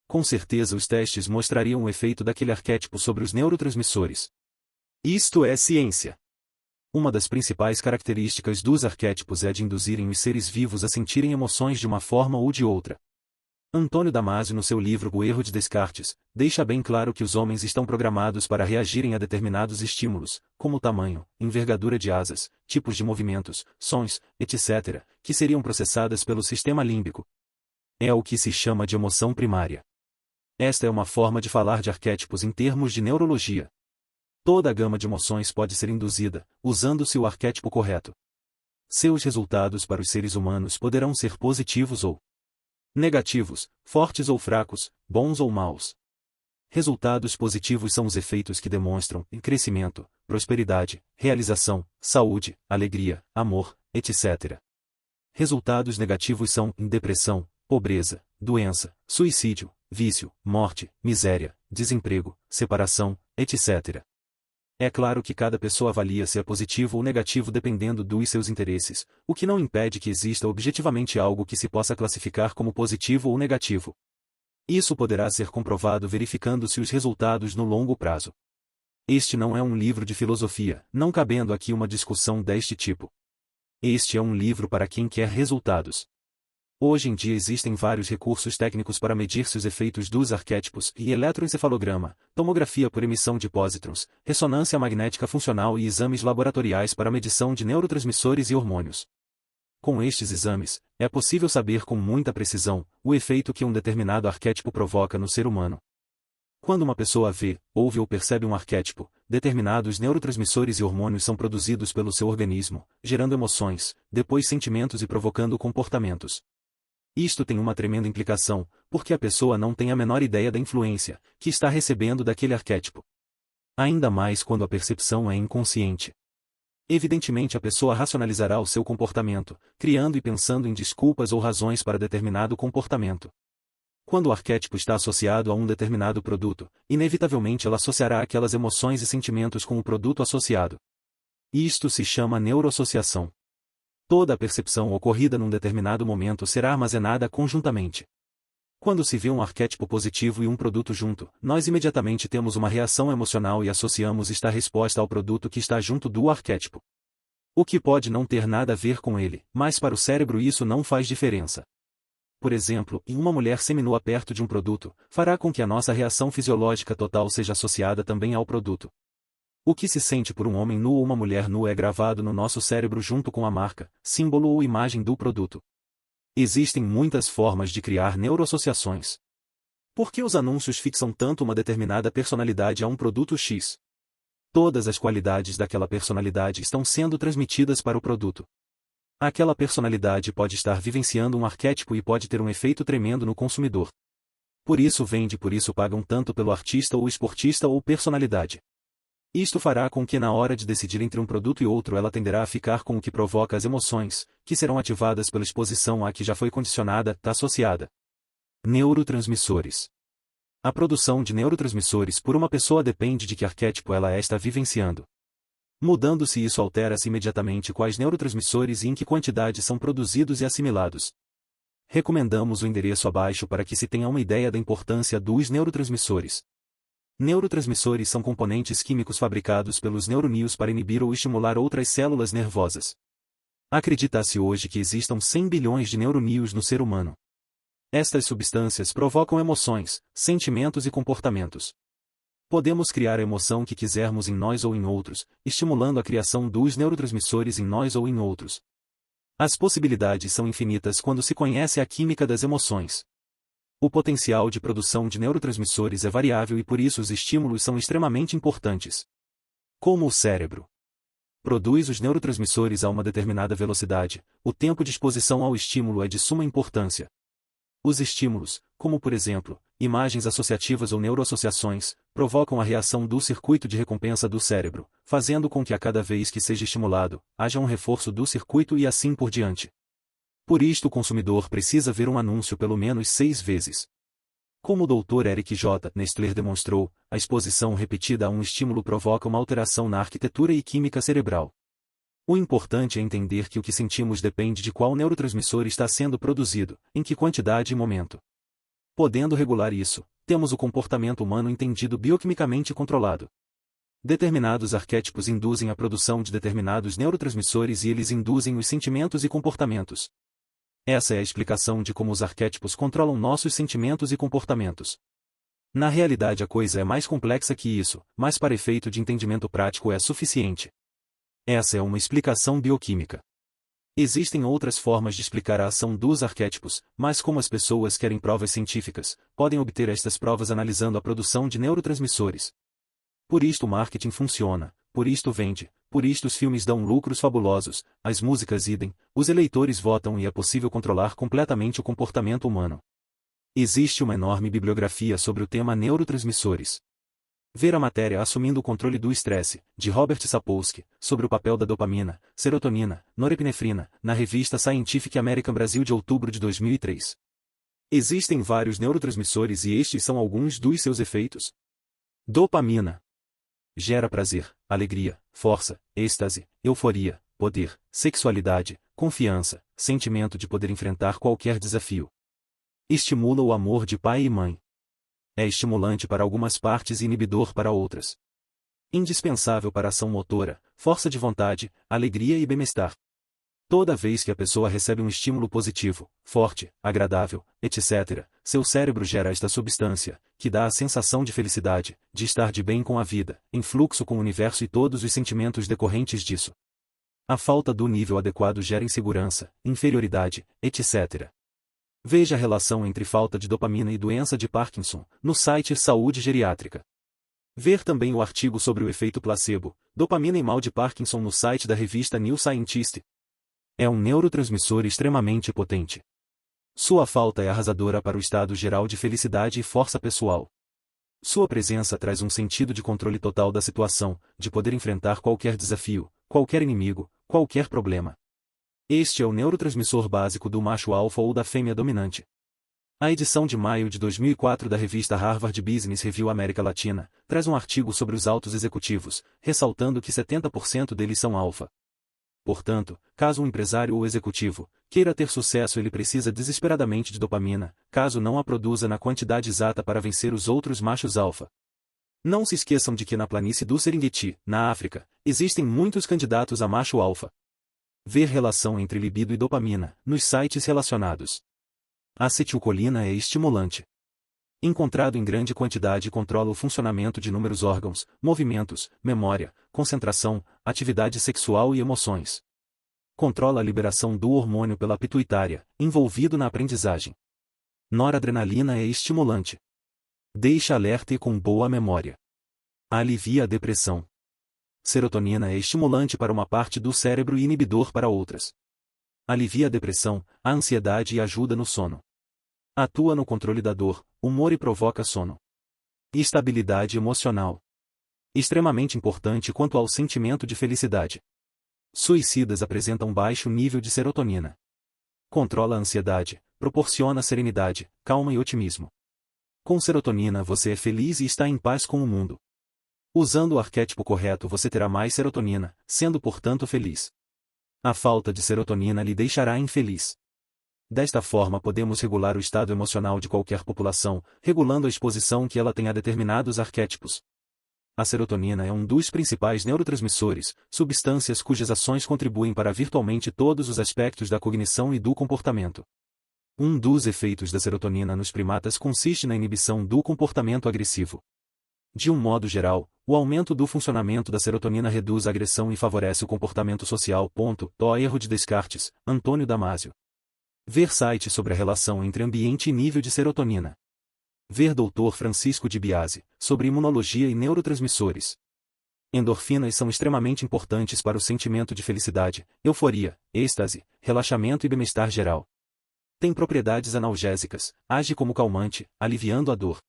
Speaker 1: Com certeza os testes mostrariam o efeito daquele arquétipo sobre os neurotransmissores. Isto é ciência. Uma das principais características dos arquétipos é de induzirem os seres vivos a sentirem emoções de uma forma ou de outra. Antônio Damasio no seu livro O Erro de Descartes, deixa bem claro que os homens estão programados para reagirem a determinados estímulos, como tamanho, envergadura de asas, tipos de movimentos, sons, etc., que seriam processadas pelo sistema límbico. É o que se chama de emoção primária. Esta é uma forma de falar de arquétipos em termos de neurologia. Toda a gama de emoções pode ser induzida, usando-se o arquétipo correto. Seus resultados para os seres humanos poderão ser positivos ou negativos, fortes ou fracos, bons ou maus. Resultados positivos são os efeitos que demonstram crescimento, prosperidade, realização, saúde, alegria, amor, etc. Resultados negativos são depressão, pobreza, doença, suicídio, vício, morte, miséria, desemprego, separação, etc. É claro que cada pessoa avalia se é positivo ou negativo dependendo dos seus interesses, o que não impede que exista objetivamente algo que se possa classificar como positivo ou negativo. Isso poderá ser comprovado verificando-se os resultados no longo prazo. Este não é um livro de filosofia, não cabendo aqui uma discussão deste tipo. Este é um livro para quem quer resultados. Hoje em dia existem vários recursos técnicos para medir-se os efeitos dos arquétipos e eletroencefalograma, tomografia por emissão de pósitrons, ressonância magnética funcional e exames laboratoriais para medição de neurotransmissores e hormônios. Com estes exames, é possível saber com muita precisão o efeito que um determinado arquétipo provoca no ser humano. Quando uma pessoa vê, ouve ou percebe um arquétipo, determinados neurotransmissores e hormônios são produzidos pelo seu organismo, gerando emoções, depois sentimentos e provocando comportamentos. Isto tem uma tremenda implicação, porque a pessoa não tem a menor ideia da influência que está recebendo daquele arquétipo. Ainda mais quando a percepção é inconsciente. Evidentemente a pessoa racionalizará o seu comportamento, criando e pensando em desculpas ou razões para determinado comportamento. Quando o arquétipo está associado a um determinado produto, inevitavelmente ela associará aquelas emoções e sentimentos com o produto associado. Isto se chama neuroassociação. Toda a percepção ocorrida num determinado momento será armazenada conjuntamente. Quando se vê um arquétipo positivo e um produto junto, nós imediatamente temos uma reação emocional e associamos esta resposta ao produto que está junto do arquétipo. O que pode não ter nada a ver com ele, mas para o cérebro isso não faz diferença. Por exemplo, em uma mulher seminua perto de um produto, fará com que a nossa reação fisiológica total seja associada também ao produto. O que se sente por um homem nu ou uma mulher nua é gravado no nosso cérebro junto com a marca, símbolo ou imagem do produto. Existem muitas formas de criar neuroassociações. Por que os anúncios fixam tanto uma determinada personalidade a um produto X? Todas as qualidades daquela personalidade estão sendo transmitidas para o produto. Aquela personalidade pode estar vivenciando um arquétipo e pode ter um efeito tremendo no consumidor. Por isso vende, por isso pagam tanto pelo artista ou esportista ou personalidade. Isto fará com que na hora de decidir entre um produto e outro ela tenderá a ficar com o que provoca as emoções, que serão ativadas pela exposição a que já foi condicionada, associada. Neurotransmissores. A produção de neurotransmissores por uma pessoa depende de que arquétipo ela está vivenciando. Mudando-se isso altera-se imediatamente quais neurotransmissores e em que quantidade são produzidos e assimilados. Recomendamos o endereço abaixo para que se tenha uma ideia da importância dos neurotransmissores. Neurotransmissores são componentes químicos fabricados pelos neurônios para inibir ou estimular outras células nervosas. Acredita-se hoje que existam 100 bilhões de neurônios no ser humano. Estas substâncias provocam emoções, sentimentos e comportamentos. Podemos criar a emoção que quisermos em nós ou em outros, estimulando a criação dos neurotransmissores em nós ou em outros. As possibilidades são infinitas quando se conhece a química das emoções. O potencial de produção de neurotransmissores é variável e por isso os estímulos são extremamente importantes. Como o cérebro produz os neurotransmissores a uma determinada velocidade, o tempo de exposição ao estímulo é de suma importância. Os estímulos, como por exemplo, imagens associativas ou neuroassociações, provocam a reação do circuito de recompensa do cérebro, fazendo com que a cada vez que seja estimulado, haja um reforço do circuito e assim por diante. Por isto o consumidor precisa ver um anúncio pelo menos 6 vezes. Como o Dr. Eric J. Nestler demonstrou, a exposição repetida a um estímulo provoca uma alteração na arquitetura e química cerebral. O importante é entender que o que sentimos depende de qual neurotransmissor está sendo produzido, em que quantidade e momento. Podendo regular isso, temos o comportamento humano entendido bioquimicamente controlado. Determinados arquétipos induzem a produção de determinados neurotransmissores e eles induzem os sentimentos e comportamentos. Essa é a explicação de como os arquétipos controlam nossos sentimentos e comportamentos. Na realidade a coisa é mais complexa que isso, mas para efeito de entendimento prático é suficiente. Essa é uma explicação bioquímica. Existem outras formas de explicar a ação dos arquétipos, mas como as pessoas querem provas científicas, podem obter estas provas analisando a produção de neurotransmissores. Por isto o marketing funciona, por isto vende, por isto os filmes dão lucros fabulosos, as músicas idem, os eleitores votam e é possível controlar completamente o comportamento humano. Existe uma enorme bibliografia sobre o tema neurotransmissores. Ver a matéria Assumindo o Controle do Estresse, de Robert Sapolsky, sobre o papel da dopamina, serotonina, norepinefrina, na revista Scientific American Brasil de outubro de 2003. Existem vários neurotransmissores e estes são alguns dos seus efeitos. Dopamina gera prazer, alegria, força, êxtase, euforia, poder, sexualidade, confiança, sentimento de poder enfrentar qualquer desafio. Estimula o amor de pai e mãe. É estimulante para algumas partes e inibidor para outras. Indispensável para a ação motora, força de vontade, alegria e bem-estar. Toda vez que a pessoa recebe um estímulo positivo, forte, agradável, etc., seu cérebro gera esta substância, que dá a sensação de felicidade, de estar de bem com a vida, em fluxo com o universo e todos os sentimentos decorrentes disso. A falta do nível adequado gera insegurança, inferioridade, etc. Veja a relação entre falta de dopamina e doença de Parkinson, no site Saúde Geriátrica. Ver também o artigo sobre o efeito placebo, dopamina e mal de Parkinson no site da revista New Scientist. É um neurotransmissor extremamente potente. Sua falta é arrasadora para o estado geral de felicidade e força pessoal. Sua presença traz um sentido de controle total da situação, de poder enfrentar qualquer desafio, qualquer inimigo, qualquer problema. Este é o neurotransmissor básico do macho alfa ou da fêmea dominante. A edição de maio de 2004 da revista Harvard Business Review América Latina traz um artigo sobre os altos executivos, ressaltando que 70% deles são alfa. Portanto, caso um empresário ou executivo queira ter sucesso, ele precisa desesperadamente de dopamina, caso não a produza na quantidade exata para vencer os outros machos alfa. Não se esqueçam de que na planície do Serengeti, na África, existem muitos candidatos a macho alfa. Ver relação entre libido e dopamina nos sites relacionados. A acetilcolina é estimulante. Encontrado em grande quantidade, controla o funcionamento de inúmeros órgãos, movimentos, memória, concentração, atividade sexual e emoções. Controla a liberação do hormônio pela pituitária, envolvido na aprendizagem. Noradrenalina é estimulante. Deixa alerta e com boa memória. Alivia a depressão. Serotonina é estimulante para uma parte do cérebro e inibidor para outras. Alivia a depressão, a ansiedade e ajuda no sono. Atua no controle da dor, humor e provoca sono. Estabilidade emocional. Extremamente importante quanto ao sentimento de felicidade. Suicidas apresentam baixo nível de serotonina. Controla a ansiedade, proporciona serenidade, calma e otimismo. Com serotonina você é feliz e está em paz com o mundo. Usando o arquétipo correto você terá mais serotonina, sendo portanto feliz. A falta de serotonina lhe deixará infeliz. Desta forma podemos regular o estado emocional de qualquer população, regulando a exposição que ela tem a determinados arquétipos. A serotonina é um dos principais neurotransmissores, substâncias cujas ações contribuem para virtualmente todos os aspectos da cognição e do comportamento. Um dos efeitos da serotonina nos primatas consiste na inibição do comportamento agressivo. De um modo geral, o aumento do funcionamento da serotonina reduz a agressão e favorece o comportamento social. Erro de Descartes, Antônio Damasio. Ver site sobre a relação entre ambiente e nível de serotonina. Ver Dr. Francisco de Biasi, sobre imunologia e neurotransmissores. Endorfinas são extremamente importantes para o sentimento de felicidade, euforia, êxtase, relaxamento e bem-estar geral. Tem propriedades analgésicas, age como calmante, aliviando a dor.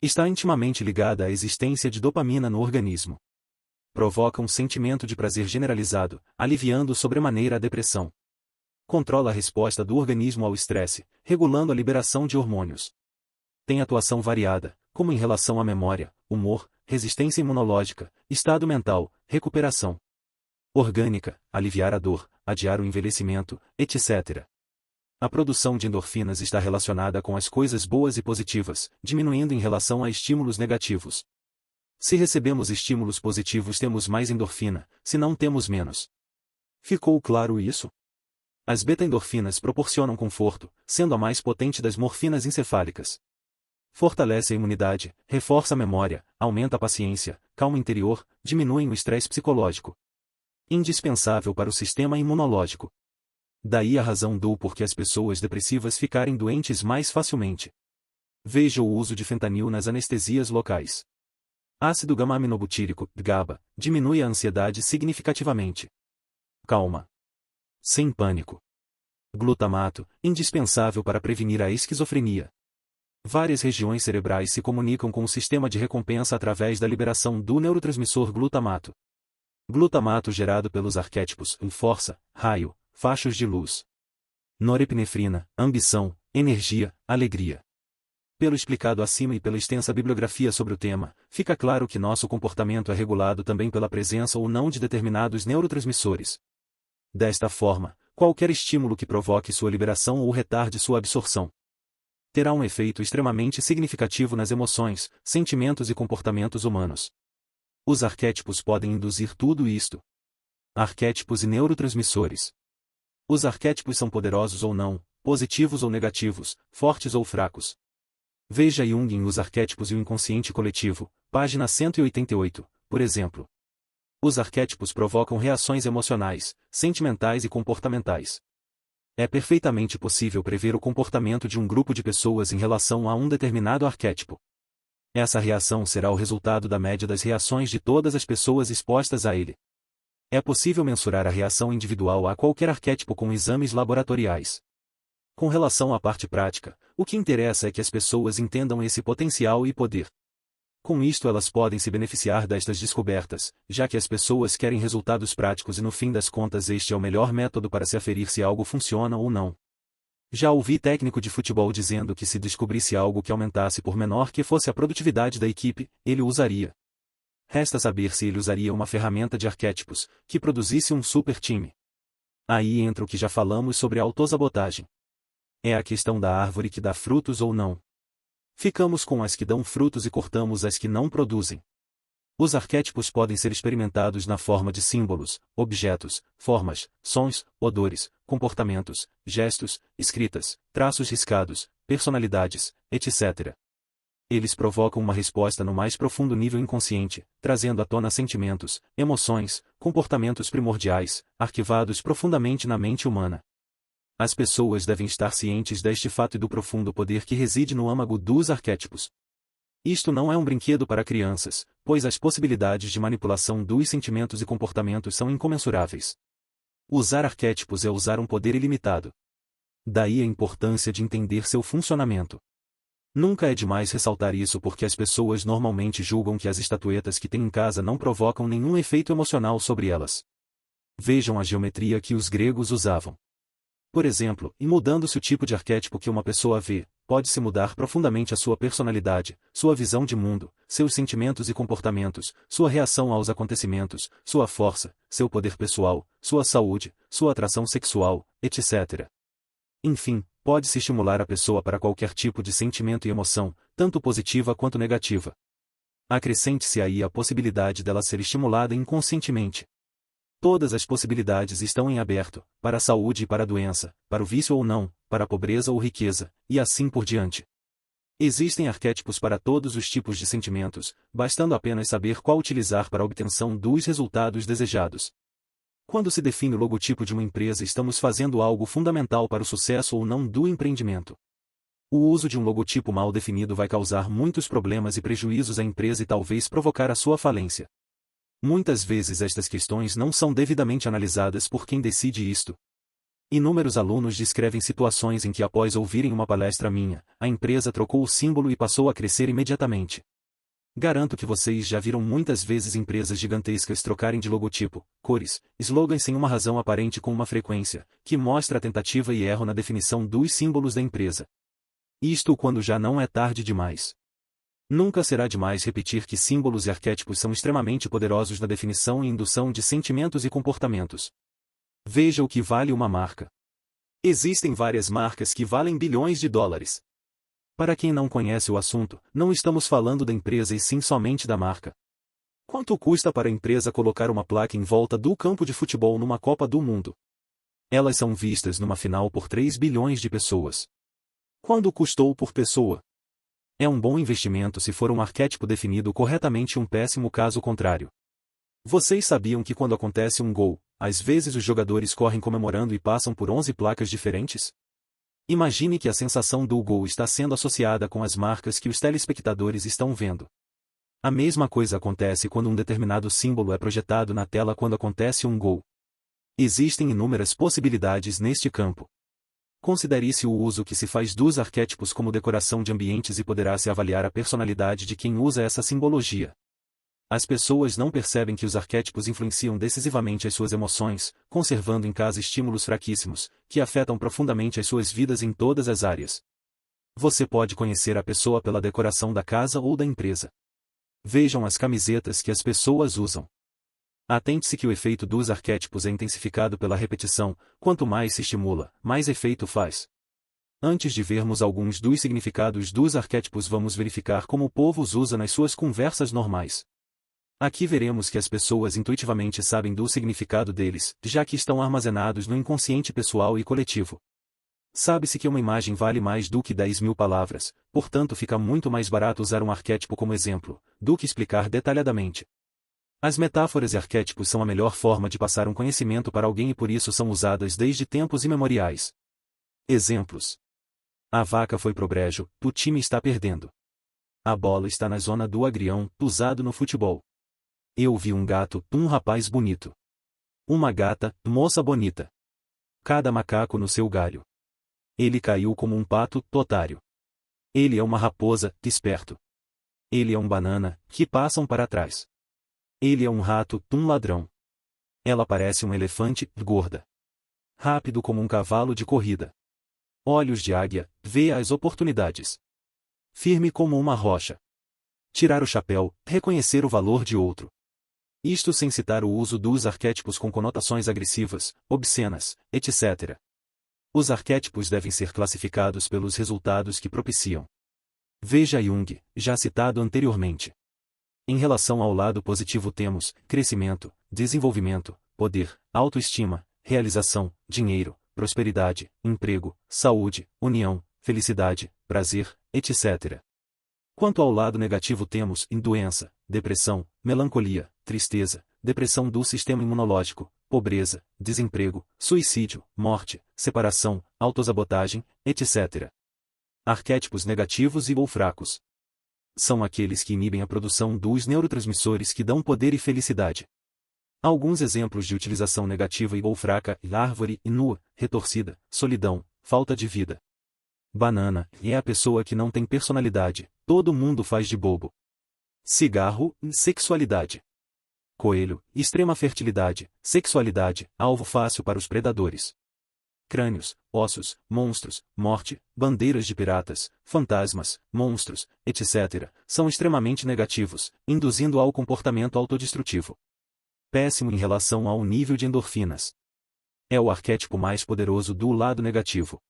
Speaker 1: Está intimamente ligada à existência de dopamina no organismo. Provoca um sentimento de prazer generalizado, aliviando sobremaneira a depressão. Controla a resposta do organismo ao estresse, regulando a liberação de hormônios. Tem atuação variada, como em relação à memória, humor, resistência imunológica, estado mental, recuperação. Orgânica, aliviar a dor, adiar o envelhecimento, etc. A produção de endorfinas está relacionada com as coisas boas e positivas, diminuindo em relação a estímulos negativos. Se recebemos estímulos positivos temos mais endorfina, se não temos menos. Ficou claro isso? As beta-endorfinas proporcionam conforto, sendo a mais potente das morfinas encefálicas. Fortalece a imunidade, reforça a memória, aumenta a paciência, calma interior, diminui o estresse psicológico. Indispensável para o sistema imunológico. Daí a razão do porquê as pessoas depressivas ficarem doentes mais facilmente. Veja o uso de fentanil nas anestesias locais. Ácido gama-aminobutírico, GABA, diminui a ansiedade significativamente. Calma. Sem pânico. Glutamato, indispensável para prevenir a esquizofrenia. Várias regiões cerebrais se comunicam com o sistema de recompensa através da liberação do neurotransmissor glutamato. Glutamato gerado pelos arquétipos força, raio, fachos de luz. Norepinefrina, ambição, energia, alegria. Pelo explicado acima e pela extensa bibliografia sobre o tema, fica claro que nosso comportamento é regulado também pela presença ou não de determinados neurotransmissores. Desta forma, qualquer estímulo que provoque sua liberação ou retarde sua absorção terá um efeito extremamente significativo nas emoções, sentimentos e comportamentos humanos. Os arquétipos podem induzir tudo isto. Arquétipos e neurotransmissores. Os arquétipos são poderosos ou não, positivos ou negativos, fortes ou fracos. Veja Jung em Os Arquétipos e o Inconsciente Coletivo, página 188, por exemplo. Os arquétipos provocam reações emocionais, sentimentais e comportamentais. É perfeitamente possível prever o comportamento de um grupo de pessoas em relação a um determinado arquétipo. Essa reação será o resultado da média das reações de todas as pessoas expostas a ele. É possível mensurar a reação individual a qualquer arquétipo com exames laboratoriais. Com relação à parte prática, o que interessa é que as pessoas entendam esse potencial e poder. Com isto elas podem se beneficiar destas descobertas, já que as pessoas querem resultados práticos e no fim das contas este é o melhor método para se aferir se algo funciona ou não. Já ouvi técnico de futebol dizendo que se descobrisse algo que aumentasse por menor que fosse a produtividade da equipe, ele o usaria. Resta saber se ele usaria uma ferramenta de arquétipos, que produzisse um super time. Aí entra o que já falamos sobre a autossabotagem. É a questão da árvore que dá frutos ou não. Ficamos com as que dão frutos e cortamos as que não produzem. Os arquétipos podem ser experimentados na forma de símbolos, objetos, formas, sons, odores, comportamentos, gestos, escritas, traços riscados, personalidades, etc. Eles provocam uma resposta no mais profundo nível inconsciente, trazendo à tona sentimentos, emoções, comportamentos primordiais, arquivados profundamente na mente humana. As pessoas devem estar cientes deste fato e do profundo poder que reside no âmago dos arquétipos. Isto não é um brinquedo para crianças, pois as possibilidades de manipulação dos sentimentos e comportamentos são incomensuráveis. Usar arquétipos é usar um poder ilimitado. Daí a importância de entender seu funcionamento. Nunca é demais ressaltar isso porque as pessoas normalmente julgam que as estatuetas que têm em casa não provocam nenhum efeito emocional sobre elas. Vejam a geometria que os gregos usavam. Por exemplo, e mudando-se o tipo de arquétipo que uma pessoa vê, pode-se mudar profundamente a sua personalidade, sua visão de mundo, seus sentimentos e comportamentos, sua reação aos acontecimentos, sua força, seu poder pessoal, sua saúde, sua atração sexual, etc. Enfim, pode-se estimular a pessoa para qualquer tipo de sentimento e emoção, tanto positiva quanto negativa. Acrescente-se aí a possibilidade dela ser estimulada inconscientemente. Todas as possibilidades estão em aberto, para a saúde e para a doença, para o vício ou não, para a pobreza ou riqueza, e assim por diante. Existem arquétipos para todos os tipos de sentimentos, bastando apenas saber qual utilizar para a obtenção dos resultados desejados. Quando se define o logotipo de uma empresa, estamos fazendo algo fundamental para o sucesso ou não do empreendimento. O uso de um logotipo mal definido vai causar muitos problemas e prejuízos à empresa e talvez provocar a sua falência. Muitas vezes estas questões não são devidamente analisadas por quem decide isto. Inúmeros alunos descrevem situações em que após ouvirem uma palestra minha, a empresa trocou o símbolo e passou a crescer imediatamente. Garanto que vocês já viram muitas vezes empresas gigantescas trocarem de logotipo, cores, slogans sem uma razão aparente com uma frequência, que mostra a tentativa e erro na definição dos símbolos da empresa. Isto quando já não é tarde demais. Nunca será demais repetir que símbolos e arquétipos são extremamente poderosos na definição e indução de sentimentos e comportamentos. Veja o que vale uma marca. Existem várias marcas que valem bilhões de dólares. Para quem não conhece o assunto, não estamos falando da empresa e sim somente da marca. Quanto custa para a empresa colocar uma placa em volta do campo de futebol numa Copa do Mundo? Elas são vistas numa final por 3 bilhões de pessoas. Quanto custou por pessoa? É um bom investimento se for um arquétipo definido corretamente e um péssimo caso contrário. Vocês sabiam que quando acontece um gol, às vezes os jogadores correm comemorando e passam por 11 placas diferentes? Imagine que a sensação do gol está sendo associada com as marcas que os telespectadores estão vendo. A mesma coisa acontece quando um determinado símbolo é projetado na tela quando acontece um gol. Existem inúmeras possibilidades neste campo. Considere-se o uso que se faz dos arquétipos como decoração de ambientes e poderá-se avaliar a personalidade de quem usa essa simbologia. As pessoas não percebem que os arquétipos influenciam decisivamente as suas emoções, conservando em casa estímulos fraquíssimos, que afetam profundamente as suas vidas em todas as áreas. Você pode conhecer a pessoa pela decoração da casa ou da empresa. Vejam as camisetas que as pessoas usam. Atente-se que o efeito dos arquétipos é intensificado pela repetição, quanto mais se estimula, mais efeito faz. Antes de vermos alguns dos significados dos arquétipos, vamos verificar como o povo os usa nas suas conversas normais. Aqui veremos que as pessoas intuitivamente sabem do significado deles, já que estão armazenados no inconsciente pessoal e coletivo. Sabe-se que uma imagem vale mais do que 10.000 palavras, portanto fica muito mais barato usar um arquétipo como exemplo, do que explicar detalhadamente. As metáforas e arquétipos são a melhor forma de passar um conhecimento para alguém e por isso são usadas desde tempos imemoriais. Exemplos. A vaca foi pro brejo, o time está perdendo. A bola está na zona do agrião, usado no futebol. Eu vi um gato, um rapaz bonito. Uma gata, moça bonita. Cada macaco no seu galho. Ele caiu como um pato, otário. Ele é uma raposa, esperto. Ele é um banana, que passam para trás. Ele é um rato, um ladrão. Ela parece um elefante, gorda. Rápido como um cavalo de corrida. Olhos de águia, vê as oportunidades. Firme como uma rocha. Tirar o chapéu, reconhecer o valor de outro. Isto sem citar o uso dos arquétipos com conotações agressivas, obscenas, etc. Os arquétipos devem ser classificados pelos resultados que propiciam. Veja Jung, já citado anteriormente. Em relação ao lado positivo temos crescimento, desenvolvimento, poder, autoestima, realização, dinheiro, prosperidade, emprego, saúde, união, felicidade, prazer, etc. Quanto ao lado negativo temos doença, depressão, melancolia, tristeza, depressão do sistema imunológico, pobreza, desemprego, suicídio, morte, separação, autossabotagem, etc. Arquétipos negativos e ou fracos. São aqueles que inibem a produção dos neurotransmissores que dão poder e felicidade. Alguns exemplos de utilização negativa e ou fraca: árvore e nua, retorcida, solidão, falta de vida. Banana é a pessoa que não tem personalidade, todo mundo faz de bobo. Cigarro, sexualidade. Coelho, extrema fertilidade, sexualidade, alvo fácil para os predadores. Crânios, ossos, monstros, morte, bandeiras de piratas, fantasmas, monstros, etc., são extremamente negativos, induzindo ao comportamento autodestrutivo. Péssimo em relação ao nível de endorfinas. É o arquétipo mais poderoso do lado negativo.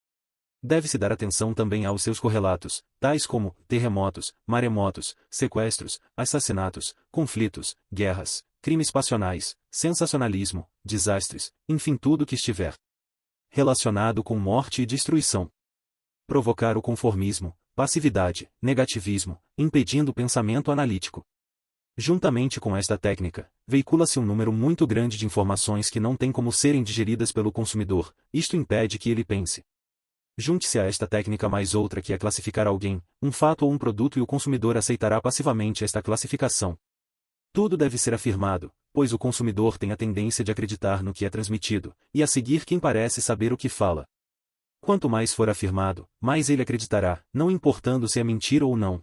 Speaker 1: Deve-se dar atenção também aos seus correlatos, tais como terremotos, maremotos, sequestros, assassinatos, conflitos, guerras, crimes passionais, sensacionalismo, desastres, enfim tudo que estiver relacionado com morte e destruição. Provocar o conformismo, passividade, negativismo, impedindo o pensamento analítico. Juntamente com esta técnica, veicula-se um número muito grande de informações que não têm como serem digeridas pelo consumidor, isto impede que ele pense. Junte-se a esta técnica mais outra que é classificar alguém, um fato ou um produto e o consumidor aceitará passivamente esta classificação. Tudo deve ser afirmado, pois o consumidor tem a tendência de acreditar no que é transmitido, e a seguir quem parece saber o que fala. Quanto mais for afirmado, mais ele acreditará, não importando se é mentira ou não.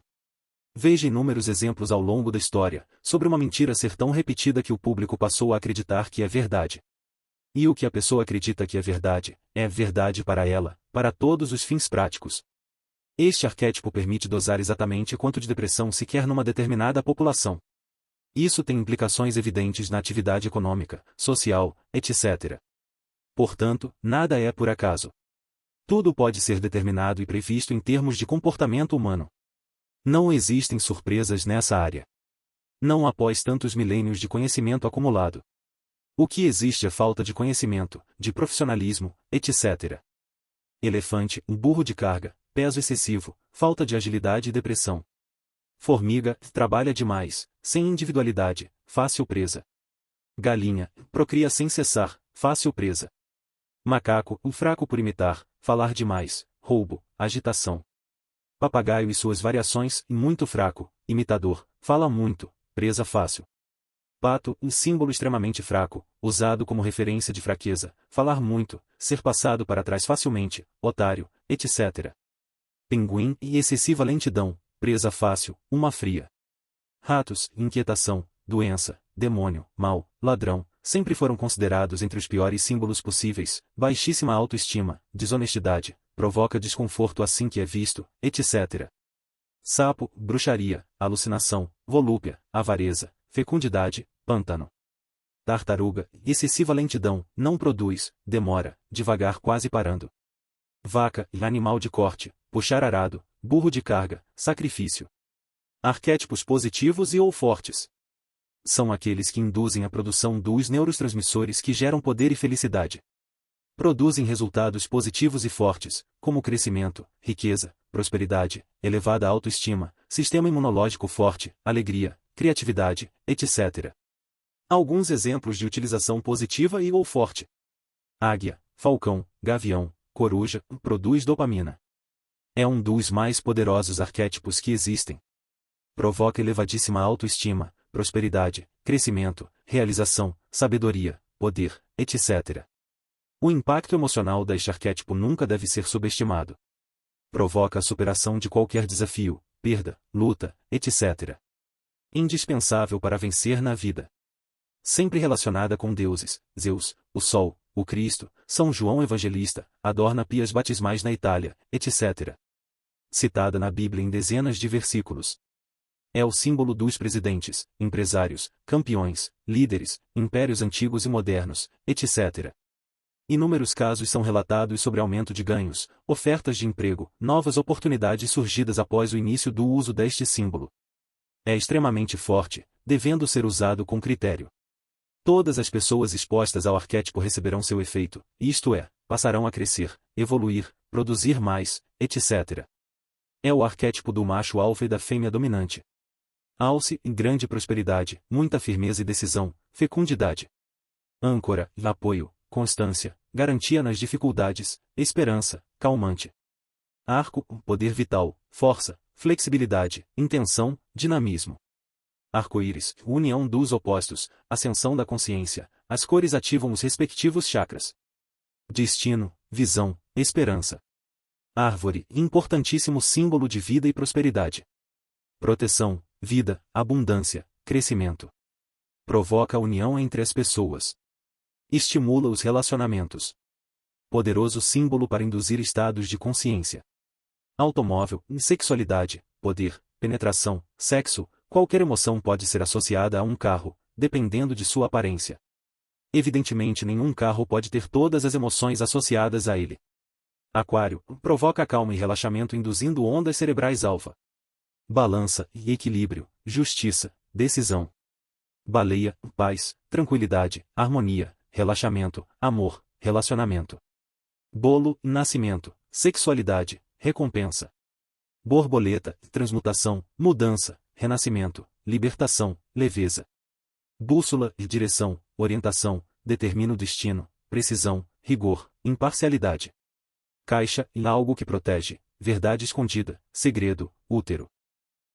Speaker 1: Veja inúmeros exemplos ao longo da história, sobre uma mentira ser tão repetida que o público passou a acreditar que é verdade. E o que a pessoa acredita que é verdade para ela, para todos os fins práticos. Este arquétipo permite dosar exatamente quanto de depressão se quer numa determinada população. Isso tem implicações evidentes na atividade econômica, social, etc. Portanto, nada é por acaso. Tudo pode ser determinado e previsto em termos de comportamento humano. Não existem surpresas nessa área. Não após tantos milênios de conhecimento acumulado. O que existe é falta de conhecimento, de profissionalismo, etc. Elefante, burro de carga, peso excessivo, falta de agilidade e depressão. Formiga, trabalha demais, sem individualidade, fácil presa. Galinha, procria sem cessar, fácil presa. Macaco, fraco por imitar, falar demais, roubo, agitação. Papagaio e suas variações, muito fraco, imitador, fala muito, presa fácil. Pato, símbolo extremamente fraco, usado como referência de fraqueza, falar muito, ser passado para trás facilmente, otário, etc. Pinguim, excessiva lentidão, presa fácil, uma fria. Ratos, inquietação, doença, demônio, mal, ladrão, sempre foram considerados entre os piores símbolos possíveis, baixíssima autoestima, desonestidade, provoca desconforto assim que é visto, etc. Sapo, bruxaria, alucinação, volúpia, avareza, fecundidade, pântano. Tartaruga, excessiva lentidão, não produz, demora, devagar quase parando. Vaca, animal de corte, puxar arado, burro de carga, sacrifício. Arquétipos positivos e ou fortes. São aqueles que induzem a produção dos neurotransmissores que geram poder e felicidade. Produzem resultados positivos e fortes, como crescimento, riqueza, prosperidade, elevada autoestima, sistema imunológico forte, alegria, criatividade, etc. Alguns exemplos de utilização positiva e ou forte. Águia, falcão, gavião, coruja, produz dopamina. É um dos mais poderosos arquétipos que existem. Provoca elevadíssima autoestima, prosperidade, crescimento, realização, sabedoria, poder, etc. O impacto emocional deste arquétipo nunca deve ser subestimado. Provoca a superação de qualquer desafio, perda, luta, etc. Indispensável para vencer na vida. Sempre relacionada com deuses, Zeus, o Sol, o Cristo, São João Evangelista, adorna pias batismais na Itália, etc. Citada na Bíblia em dezenas de versículos. É o símbolo dos presidentes, empresários, campeões, líderes, impérios antigos e modernos, etc. Inúmeros casos são relatados sobre aumento de ganhos, ofertas de emprego, novas oportunidades surgidas após o início do uso deste símbolo. É extremamente forte, devendo ser usado com critério. Todas as pessoas expostas ao arquétipo receberão seu efeito, isto é, passarão a crescer, evoluir, produzir mais, etc. É o arquétipo do macho alfa e da fêmea dominante. Alce, grande prosperidade, muita firmeza e decisão, fecundidade. Âncora, apoio, constância, garantia nas dificuldades, esperança, calmante. Arco, poder vital, força, flexibilidade, intenção, dinamismo. Arco-íris, união dos opostos, ascensão da consciência, as cores ativam os respectivos chakras. Destino, visão, esperança. Árvore, importantíssimo símbolo de vida e prosperidade. Proteção, vida, abundância, crescimento. Provoca a união entre as pessoas. Estimula os relacionamentos. Poderoso símbolo para induzir estados de consciência. Automóvel, sexualidade, poder, penetração, sexo, qualquer emoção pode ser associada a um carro, dependendo de sua aparência. Evidentemente nenhum carro pode ter todas as emoções associadas a ele. Aquário, provoca calma e relaxamento induzindo ondas cerebrais alfa. Balança e equilíbrio, justiça, decisão. Baleia, paz, tranquilidade, harmonia, relaxamento, amor, relacionamento. Bolo, nascimento, sexualidade, recompensa. Borboleta, transmutação, mudança, renascimento, libertação, leveza. Bússola, direção, orientação, determina o destino, precisão, rigor, imparcialidade. Caixa, algo que protege, verdade escondida, segredo, útero.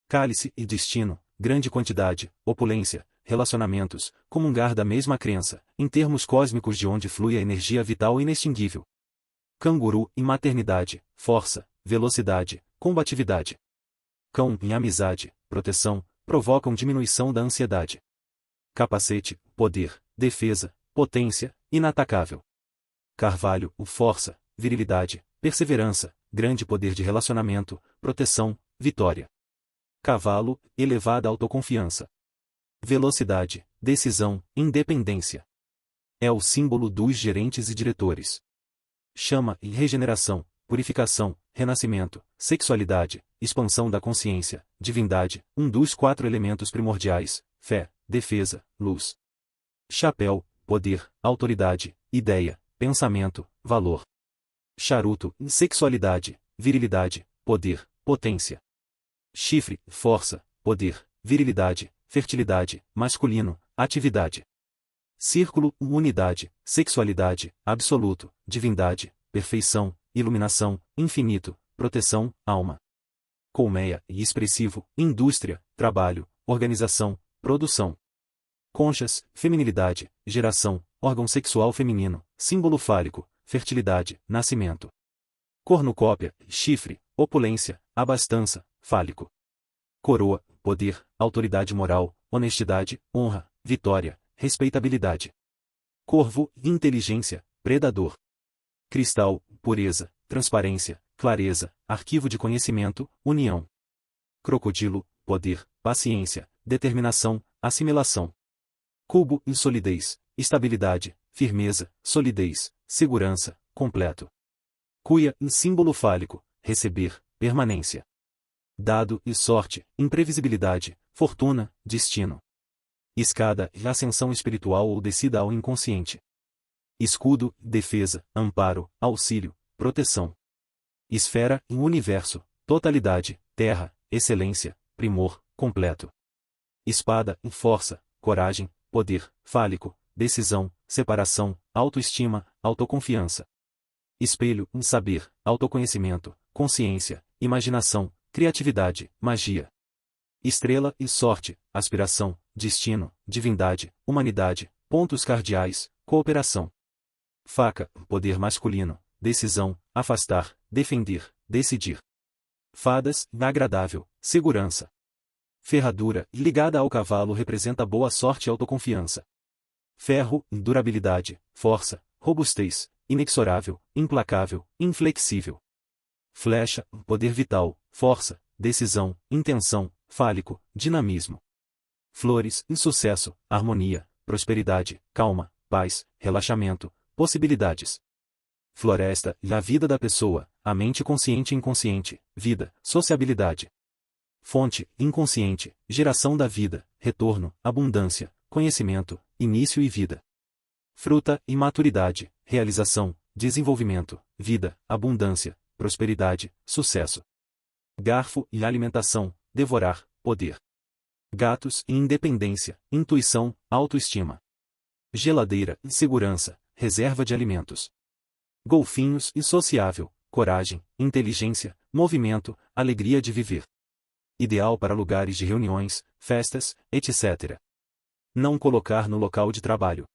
Speaker 1: Cálice e destino, grande quantidade, opulência, relacionamentos, comungar da mesma crença, em termos cósmicos de onde flui a energia vital inextinguível. Canguru e maternidade, força, velocidade, combatividade. Cão e amizade, proteção, provocam diminuição da ansiedade. Capacete, poder, defesa, potência, inatacável. Carvalho, força, virilidade, perseverança, grande poder de relacionamento, proteção, vitória. Cavalo, elevada autoconfiança. Velocidade, decisão, independência. É o símbolo dos gerentes e diretores. Chama e regeneração, purificação, renascimento, sexualidade, expansão da consciência, divindade, um dos 4 elementos primordiais, fé, defesa, luz. Chapéu, poder, autoridade, ideia, pensamento, valor. Charuto, sexualidade, virilidade, poder, potência. Chifre, força, poder, virilidade, fertilidade, masculino, atividade. Círculo, unidade, sexualidade, absoluto, divindade, perfeição, iluminação, infinito, proteção, alma. Colmeia, expressivo, indústria, trabalho, organização, produção. Conchas, feminilidade, geração, órgão sexual feminino, símbolo fálico, fertilidade, nascimento. Cornucópia, chifre, opulência, abastança, fálico. Coroa, poder, autoridade moral, honestidade, honra, vitória, respeitabilidade. Corvo, inteligência, predador. Cristal, pureza, transparência, clareza, arquivo de conhecimento, união. Crocodilo, poder, paciência, determinação, assimilação. Cubo, solidez, estabilidade, firmeza, solidez, segurança, completo. Cuia, símbolo fálico, receber, permanência. Dado e sorte, imprevisibilidade, fortuna, destino. Escada, ascensão espiritual ou descida ao inconsciente. Escudo, defesa, amparo, auxílio, proteção. Esfera, universo, totalidade, terra, excelência, primor, completo. Espada, força, coragem, poder, fálico, decisão, separação, autoestima, autoconfiança. Espelho, saber, autoconhecimento, consciência, imaginação, criatividade, magia. Estrela e sorte, aspiração, destino, divindade, humanidade, pontos cardeais, cooperação. Faca, poder masculino, decisão, afastar, defender, decidir. Fadas, agradável, segurança. Ferradura, ligada ao cavalo representa boa sorte e autoconfiança. Ferro, durabilidade, força, robustez, inexorável, implacável, inflexível. Flecha, poder vital, força, decisão, intenção, fálico, dinamismo. Flores, insucesso, harmonia, prosperidade, calma, paz, relaxamento, possibilidades. Floresta, a vida da pessoa, a mente consciente e inconsciente, vida, sociabilidade. Fonte, inconsciente, geração da vida, retorno, abundância, conhecimento, início e vida. Fruta, imaturidade, realização, desenvolvimento, vida, abundância, prosperidade, sucesso. Garfo e alimentação, devorar, poder. Gatos e independência, intuição, autoestima. Geladeira, segurança, reserva de alimentos. Golfinhos e sociável, coragem, inteligência, movimento, alegria de viver. Ideal para lugares de reuniões, festas, etc. Não colocar no local de trabalho.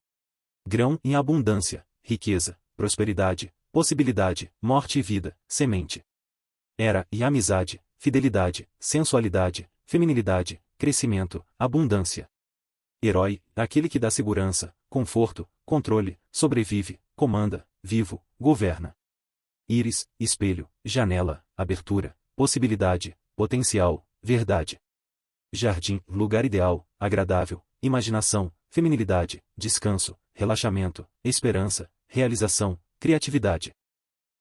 Speaker 1: Grão em abundância, riqueza, prosperidade, possibilidade, morte e vida, semente. Era e amizade, fidelidade, sensualidade, feminilidade, crescimento, abundância. Herói, aquele que dá segurança, conforto, controle, sobrevive, comanda, vivo, governa. Íris, espelho, janela, abertura, possibilidade, potencial, verdade. Jardim, lugar ideal, agradável, imaginação, feminilidade, descanso, relaxamento, esperança, realização, criatividade.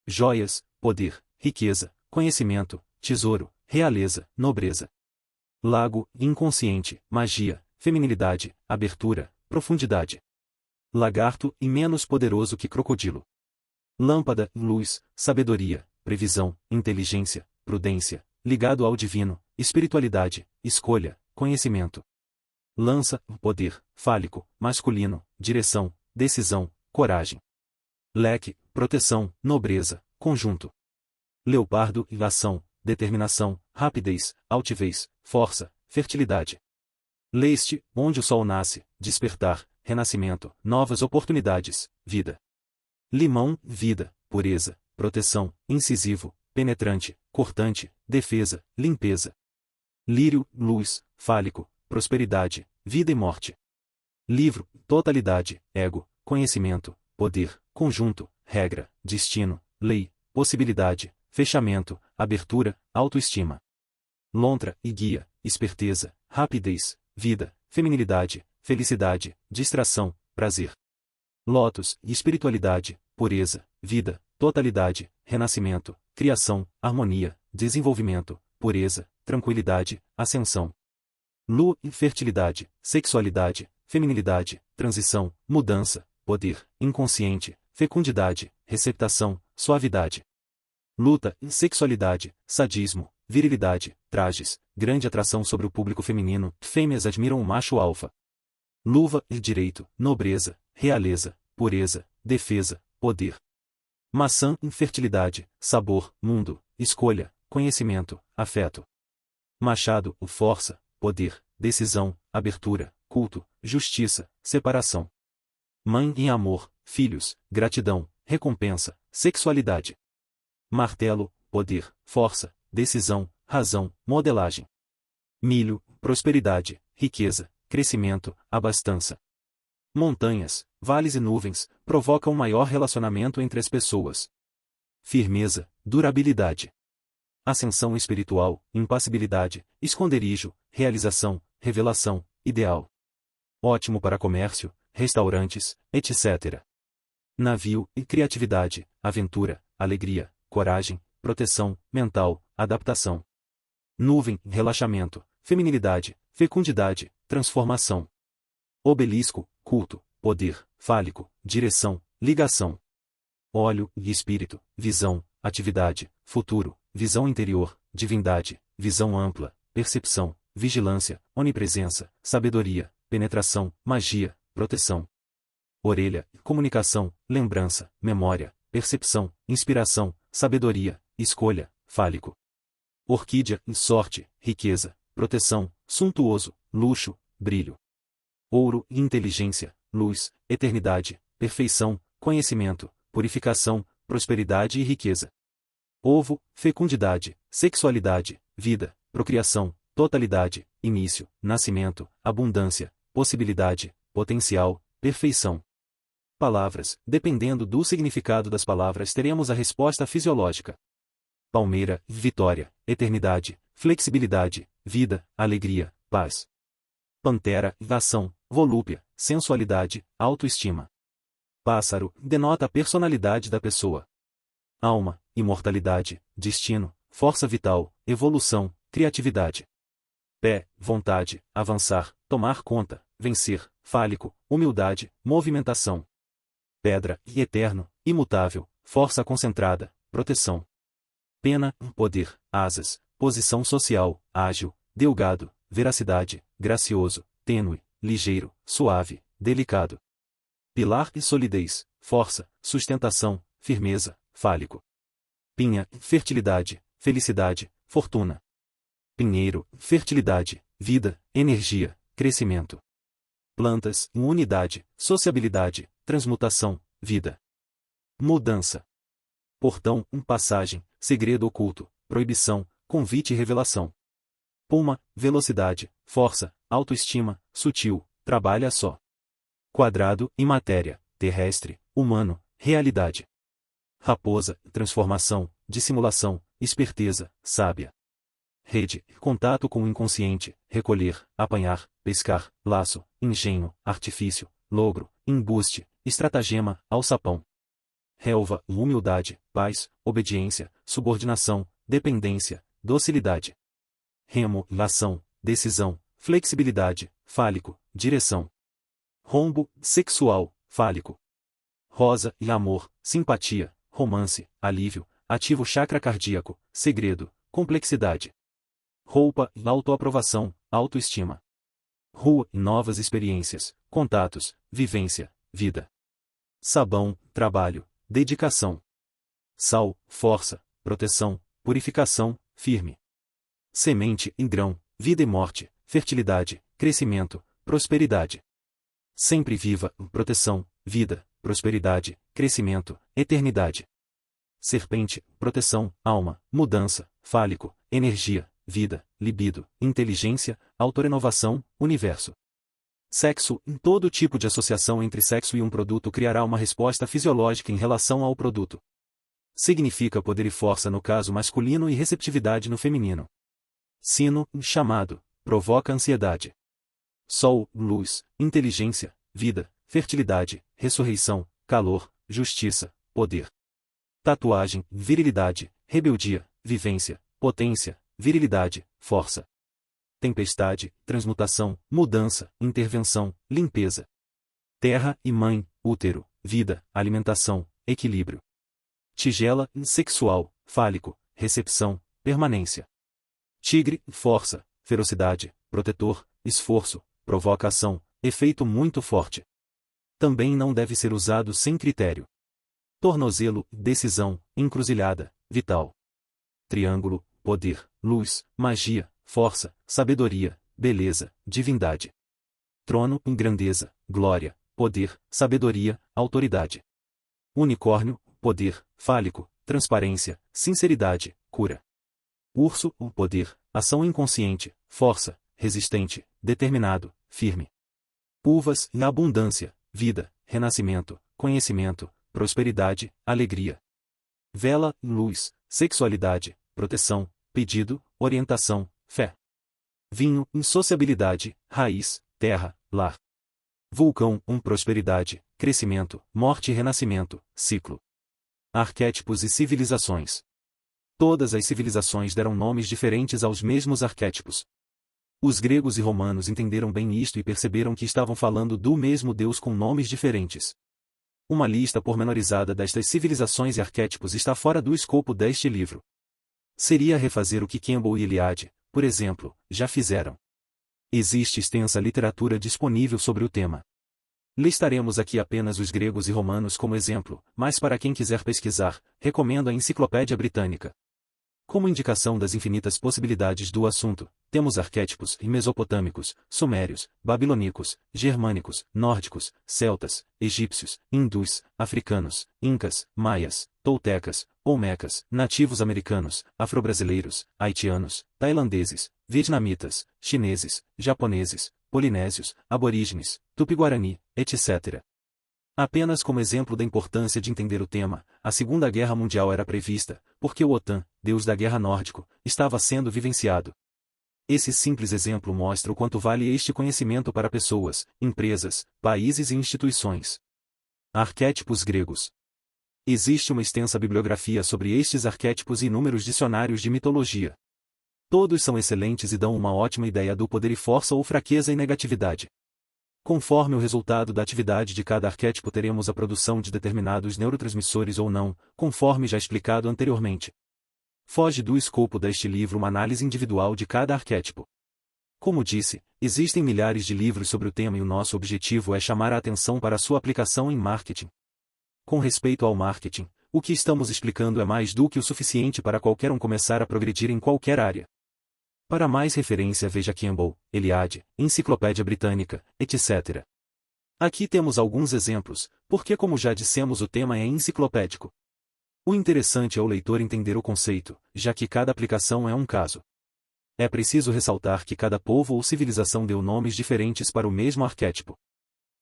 Speaker 1: Joias, poder, riqueza, conhecimento, tesouro, realeza, nobreza. Lago, inconsciente, magia, feminilidade, abertura, profundidade. Lagarto, e menos poderoso que crocodilo. Lâmpada, luz, sabedoria, previsão, inteligência, prudência, ligado ao divino, espiritualidade, escolha, conhecimento. Lança, poder, fálico, masculino, direção, decisão, coragem. Leque, proteção, nobreza, conjunto. Leopardo, ação, determinação, rapidez, altivez, força, fertilidade. Leste, onde o sol nasce, despertar, renascimento, novas oportunidades, vida. Limão, vida, pureza, proteção, incisivo, penetrante, cortante, defesa, limpeza. Lírio, luz, fálico, prosperidade, vida e morte. Livro, totalidade, ego, conhecimento, poder, conjunto, regra, destino, lei, possibilidade, fechamento, abertura, autoestima. Lontra e guia, esperteza, rapidez, vida, feminilidade, felicidade, distração, prazer. Lótus, espiritualidade, pureza, vida, totalidade, renascimento, criação, harmonia, desenvolvimento, pureza, tranquilidade, ascensão. Lu, fertilidade, sexualidade, feminilidade, transição, mudança, poder, inconsciente, fecundidade, receptação, suavidade. Luta, sexualidade, sadismo, virilidade, trajes, grande atração sobre o público feminino, fêmeas admiram o macho alfa. Luva, direito, nobreza, realeza, pureza, defesa, poder. Maçã, infertilidade, sabor, mundo, escolha, conhecimento, afeto. Machado, força, poder, decisão, abertura, culto, justiça, separação. Mãe em amor, filhos, gratidão, recompensa, sexualidade. Martelo, poder, força, decisão, razão, modelagem. Milho, prosperidade, riqueza, crescimento, abastança. Montanhas, vales e nuvens, provocam maior relacionamento entre as pessoas. Firmeza, durabilidade. Ascensão espiritual, impassibilidade, esconderijo, realização, revelação, ideal. Ótimo para comércio, restaurantes, etc. Navio e criatividade, aventura, alegria, coragem, proteção, mental, adaptação. Nuvem, relaxamento, feminilidade, fecundidade, transformação. Obelisco, culto, poder, fálico, direção, ligação. Óleo e espírito, visão, atividade, futuro, visão interior, divindade, visão ampla, percepção, vigilância, onipresença, sabedoria, penetração, magia, proteção. Orelha, comunicação, lembrança, memória, percepção, inspiração, sabedoria, escolha, fálico. Orquídea, sorte, riqueza, proteção, suntuoso, luxo, brilho. Ouro, inteligência, luz, eternidade, perfeição, conhecimento, purificação, prosperidade e riqueza. Ovo, fecundidade, sexualidade, vida, procriação, totalidade, início, nascimento, abundância, possibilidade, potencial, perfeição. palavras, dependendo do significado das palavras teremos a resposta fisiológica. Palmeira, vitória, eternidade, flexibilidade, vida, alegria, paz. Pantera, ação, volúpia, sensualidade, autoestima. Pássaro, denota a personalidade da pessoa. Alma, imortalidade, destino, força vital, evolução, criatividade. Pé, vontade, avançar, tomar conta, vencer, fálico, humildade, movimentação. Pedra, eterno, imutável, força concentrada, proteção. Pena, poder, asas, posição social, ágil, delgado, veracidade, gracioso, tênue, ligeiro, suave, delicado. Pilar e solidez, força, sustentação, firmeza, fálico. Pinha, fertilidade, felicidade, fortuna. Pinheiro, fertilidade, vida, energia, crescimento. Plantas, unidade, sociabilidade, transmutação, vida. Mudança. Portão, passagem, segredo oculto, proibição, convite e revelação. Puma, velocidade, força, autoestima, sutil, trabalha só. Quadrado, imatéria, terrestre, humano, realidade. Raposa, transformação, dissimulação, esperteza, sábia. Rede, contato com o inconsciente, recolher, apanhar, pescar, laço, engenho, artifício, logro, embuste, estratagema, alçapão. Relva, humildade, paz, obediência, subordinação, dependência, docilidade. Remo, ação, decisão, flexibilidade, fálico, direção. Rombo, sexual, fálico. Rosa, amor, simpatia, romance, alívio, ativo chakra cardíaco, segredo, complexidade. Roupa, autoaprovação, autoestima. Rua, novas experiências, contatos, vivência, vida. Sabão, trabalho, dedicação. Sal, força, proteção, purificação, firme. Semente, grão, vida e morte, fertilidade, crescimento, prosperidade. Sempre viva, proteção, vida, prosperidade, crescimento, eternidade. Serpente, proteção, alma, mudança, fálico, energia, vida, libido, inteligência, autorenovação, universo. Sexo, todo tipo de associação entre sexo e um produto criará uma resposta fisiológica em relação ao produto. Significa poder e força no caso masculino e receptividade no feminino. Sino, chamado, provoca ansiedade. Sol, luz, inteligência, vida, fertilidade, ressurreição, calor, justiça, poder. Tatuagem, virilidade, rebeldia, vivência, potência, virilidade, força. Tempestade, transmutação, mudança, intervenção, limpeza. Terra e mãe, útero, vida, alimentação, equilíbrio. Tigela, sexual, fálico, recepção, permanência. Tigre, força, ferocidade, protetor, esforço, provocação, efeito muito forte. Também não deve ser usado sem critério. Tornozelo, decisão, encruzilhada, vital. Triângulo, poder, luz, magia, força, sabedoria, beleza, divindade. Trono, grandeza, glória, poder, sabedoria, autoridade. Unicórnio, poder, fálico, transparência, sinceridade, cura. Urso, poder, ação inconsciente, força, resistente, determinado, firme. Uvas, abundância, vida, renascimento, conhecimento, prosperidade, alegria. Vela, luz, sexualidade, proteção, pedido, orientação, fé. Vinho, insociabilidade, raiz, terra, lar. Vulcão, prosperidade, crescimento, morte e renascimento, ciclo. Arquétipos e civilizações. Todas as civilizações deram nomes diferentes aos mesmos arquétipos. Os gregos e romanos entenderam bem isto e perceberam que estavam falando do mesmo Deus com nomes diferentes. Uma lista pormenorizada destas civilizações e arquétipos está fora do escopo deste livro. Seria refazer o que Campbell e Eliade, por exemplo, já fizeram. Existe extensa literatura disponível sobre o tema. Listaremos aqui apenas os gregos e romanos como exemplo, mas para quem quiser pesquisar, recomendo a Enciclopédia Britânica. Como indicação das infinitas possibilidades do assunto, temos arquétipos mesopotâmicos, sumérios, babilônicos, germânicos, nórdicos, celtas, egípcios, hindus, africanos, incas, maias, toltecas, olmecas, nativos americanos, afro-brasileiros, haitianos, tailandeses, vietnamitas, chineses, japoneses, polinésios, aborígenes, tupi-guarani, etc. Apenas como exemplo da importância de entender o tema, a Segunda Guerra Mundial era prevista, porque o Wotan, deus da guerra nórdico, estava sendo vivenciado. Esse simples exemplo mostra o quanto vale este conhecimento para pessoas, empresas, países e instituições. Arquétipos gregos. Existe uma extensa bibliografia sobre estes arquétipos e inúmeros dicionários de mitologia. Todos são excelentes e dão uma ótima ideia do poder e força ou fraqueza e negatividade. Conforme o resultado da atividade de cada arquétipo teremos a produção de determinados neurotransmissores ou não, conforme já explicado anteriormente. Foge do escopo deste livro uma análise individual de cada arquétipo. Como disse, existem milhares de livros sobre o tema e o nosso objetivo é chamar a atenção para sua aplicação em marketing. Com respeito ao marketing, o que estamos explicando é mais do que o suficiente para qualquer um começar a progredir em qualquer área. Para mais referência veja Campbell, Eliade, Enciclopédia Britânica, etc. Aqui temos alguns exemplos, porque como já dissemos o tema é enciclopédico. O interessante é o leitor entender o conceito, já que cada aplicação é um caso. É preciso ressaltar que cada povo ou civilização deu nomes diferentes para o mesmo arquétipo.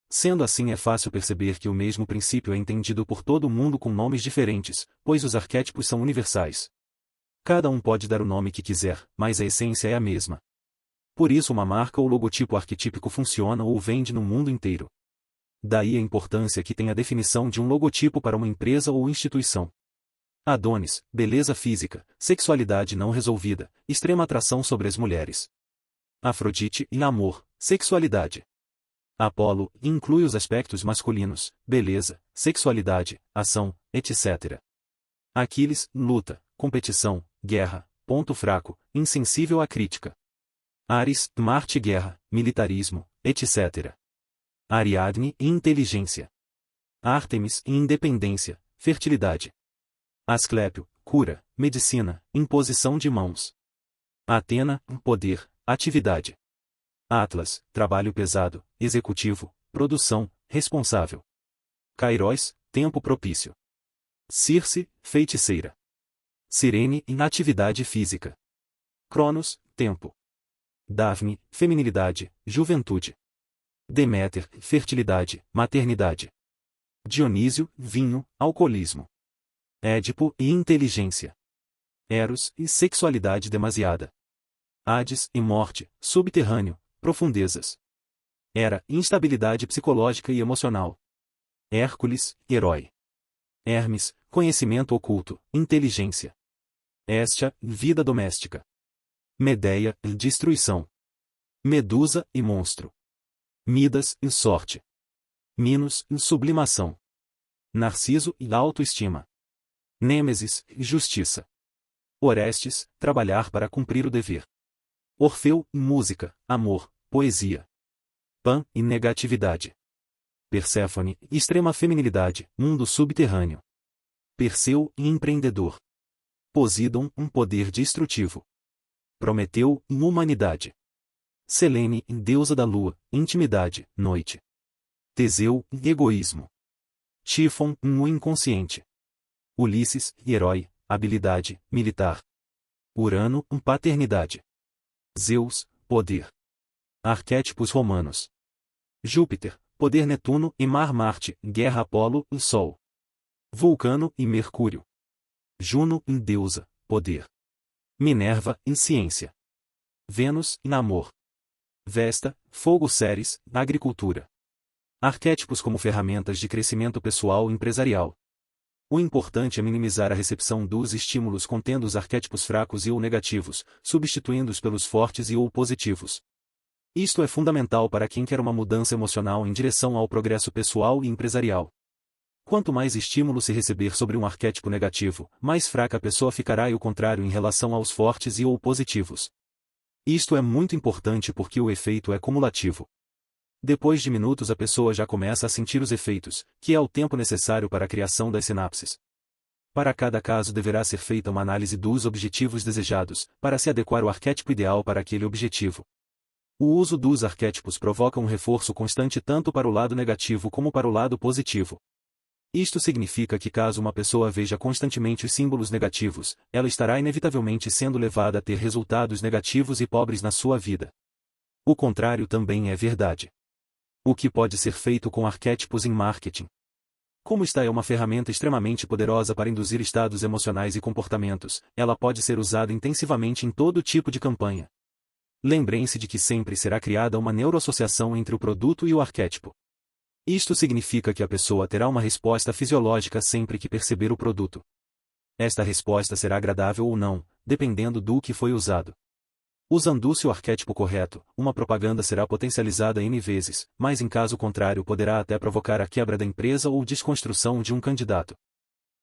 Speaker 1: Sendo assim é fácil perceber que o mesmo princípio é entendido por todo o mundo com nomes diferentes, pois os arquétipos são universais. Cada um pode dar o nome que quiser, mas a essência é a mesma. Por isso uma marca ou logotipo arquetípico funciona ou vende no mundo inteiro. Daí a importância que tem a definição de um logotipo para uma empresa ou instituição. Adonis, beleza física, sexualidade não resolvida, extrema atração sobre as mulheres. Afrodite, amor, sexualidade. Apolo, inclui os aspectos masculinos, beleza, sexualidade, ação, etc. Aquiles, luta, competição, guerra, ponto fraco, insensível à crítica. Ares, Marte, guerra, militarismo, etc. Ariadne, inteligência. Ártemis, independência, fertilidade. Asclépio, cura, medicina, imposição de mãos. Atena, poder, atividade. Atlas, trabalho pesado, executivo, produção, responsável. Kairos, tempo propício. Circe, feiticeira. Cirene, inatividade física. Cronos, tempo. Daphne, feminilidade, juventude. Deméter, fertilidade, maternidade. Dionísio, vinho, alcoolismo. Édipo e inteligência. Eros e sexualidade demasiada. Hades e morte, subterrâneo, profundezas. Hera, instabilidade psicológica e emocional. Hércules, herói. Hermes, conhecimento oculto, inteligência. Hestia, vida doméstica. Medeia, destruição. Medusa e monstro. Midas e sorte. Minos e sublimação. Narciso e autoestima. Nêmesis, justiça. Orestes, trabalhar para cumprir o dever. Orfeu, música, amor, poesia. Pan e negatividade. Perséfone, extrema feminilidade, mundo subterrâneo. Perseu e empreendedor. Poseidon, poder destrutivo. Prometeu, humanidade. Selene, deusa da lua, intimidade, noite. Teseu, egoísmo. Tífon, o inconsciente. Ulisses, herói, habilidade, militar. Urano, paternidade. Zeus, poder. Arquétipos romanos. Júpiter, poder Netuno e Mar Marte, guerra Apolo e Sol. Vulcano e Mercúrio. Juno, deusa, poder. Minerva, ciência. Vênus, amor. Vesta, fogo Ceres, agricultura. Arquétipos como ferramentas de crescimento pessoal e empresarial. O importante é minimizar a recepção dos estímulos contendo os arquétipos fracos e ou negativos, substituindo-os pelos fortes e ou positivos. Isto é fundamental para quem quer uma mudança emocional em direção ao progresso pessoal e empresarial. Quanto mais estímulo se receber sobre um arquétipo negativo, mais fraca a pessoa ficará e o contrário em relação aos fortes e ou positivos. Isto é muito importante porque o efeito é cumulativo. Depois de minutos a pessoa já começa a sentir os efeitos, que é o tempo necessário para a criação das sinapses. Para cada caso deverá ser feita uma análise dos objetivos desejados, para se adequar o arquétipo ideal para aquele objetivo. O uso dos arquétipos provoca um reforço constante tanto para o lado negativo como para o lado positivo. Isto significa que caso uma pessoa veja constantemente os símbolos negativos, ela estará inevitavelmente sendo levada a ter resultados negativos e pobres na sua vida. O contrário também é verdade. O que pode ser feito com arquétipos em marketing? Como esta é uma ferramenta extremamente poderosa para induzir estados emocionais e comportamentos, ela pode ser usada intensivamente em todo tipo de campanha. Lembrem-se de que sempre será criada uma neuroassociação entre o produto e o arquétipo. Isto significa que a pessoa terá uma resposta fisiológica sempre que perceber o produto. Esta resposta será agradável ou não, dependendo do que foi usado. Usando-se o arquétipo correto, uma propaganda será potencializada N vezes, mas em caso contrário poderá até provocar a quebra da empresa ou desconstrução de um candidato.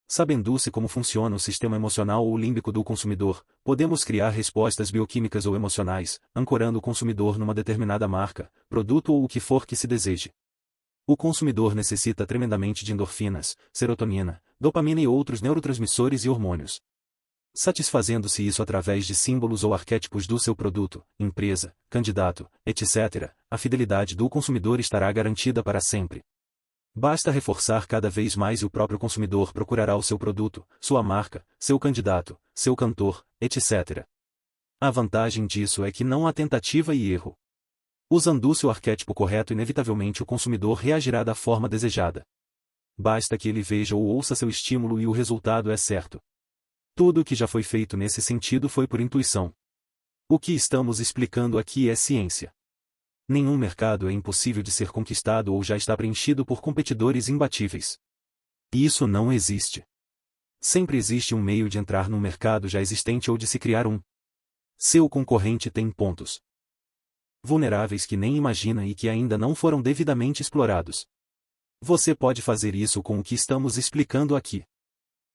Speaker 1: Sabendo-se como funciona o sistema emocional ou límbico do consumidor, podemos criar respostas bioquímicas ou emocionais, ancorando o consumidor numa determinada marca, produto ou o que for que se deseje. O consumidor necessita tremendamente de endorfinas, serotonina, dopamina e outros neurotransmissores e hormônios. Satisfazendo-se isso através de símbolos ou arquétipos do seu produto, empresa, candidato, etc., a fidelidade do consumidor estará garantida para sempre. Basta reforçar cada vez mais e o próprio consumidor procurará o seu produto, sua marca, seu candidato, seu cantor, etc. A vantagem disso é que não há tentativa e erro. Usando-se o arquétipo correto, inevitavelmente o consumidor reagirá da forma desejada. Basta que ele veja ou ouça seu estímulo e o resultado é certo. Tudo o que já foi feito nesse sentido foi por intuição. O que estamos explicando aqui é ciência. Nenhum mercado é impossível de ser conquistado ou já está preenchido por competidores imbatíveis. Isso não existe. Sempre existe um meio de entrar num mercado já existente ou de se criar um. Seu concorrente tem pontos vulneráveis que nem imagina e que ainda não foram devidamente explorados. Você pode fazer isso com o que estamos explicando aqui.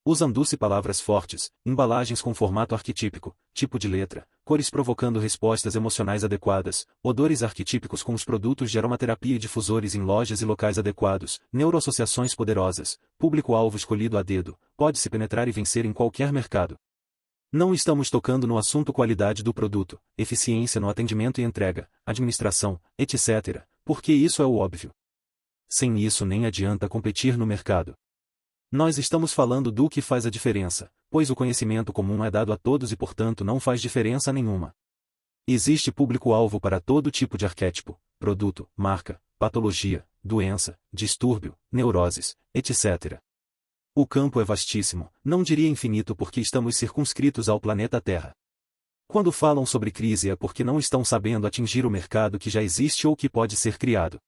Speaker 1: Usando-se palavras fortes, embalagens com formato arquetípico, tipo de letra, cores provocando respostas emocionais adequadas, odores arquetípicos com os produtos de aromaterapia e difusores em lojas e locais adequados, neuroassociações poderosas, público-alvo escolhido a dedo, pode-se penetrar e vencer em qualquer mercado. Não estamos tocando no assunto qualidade do produto, eficiência no atendimento e entrega, administração, etc., porque isso é o óbvio. Sem isso nem adianta competir no mercado. Nós estamos falando do que faz a diferença, pois o conhecimento comum é dado a todos e portanto não faz diferença nenhuma. Existe público-alvo para todo tipo de arquétipo, produto, marca, patologia, doença, distúrbio, neuroses, etc. O campo é vastíssimo, não diria infinito porque estamos circunscritos ao planeta Terra. Quando falam sobre crise é porque não estão sabendo atingir o mercado que já existe ou que pode ser criado.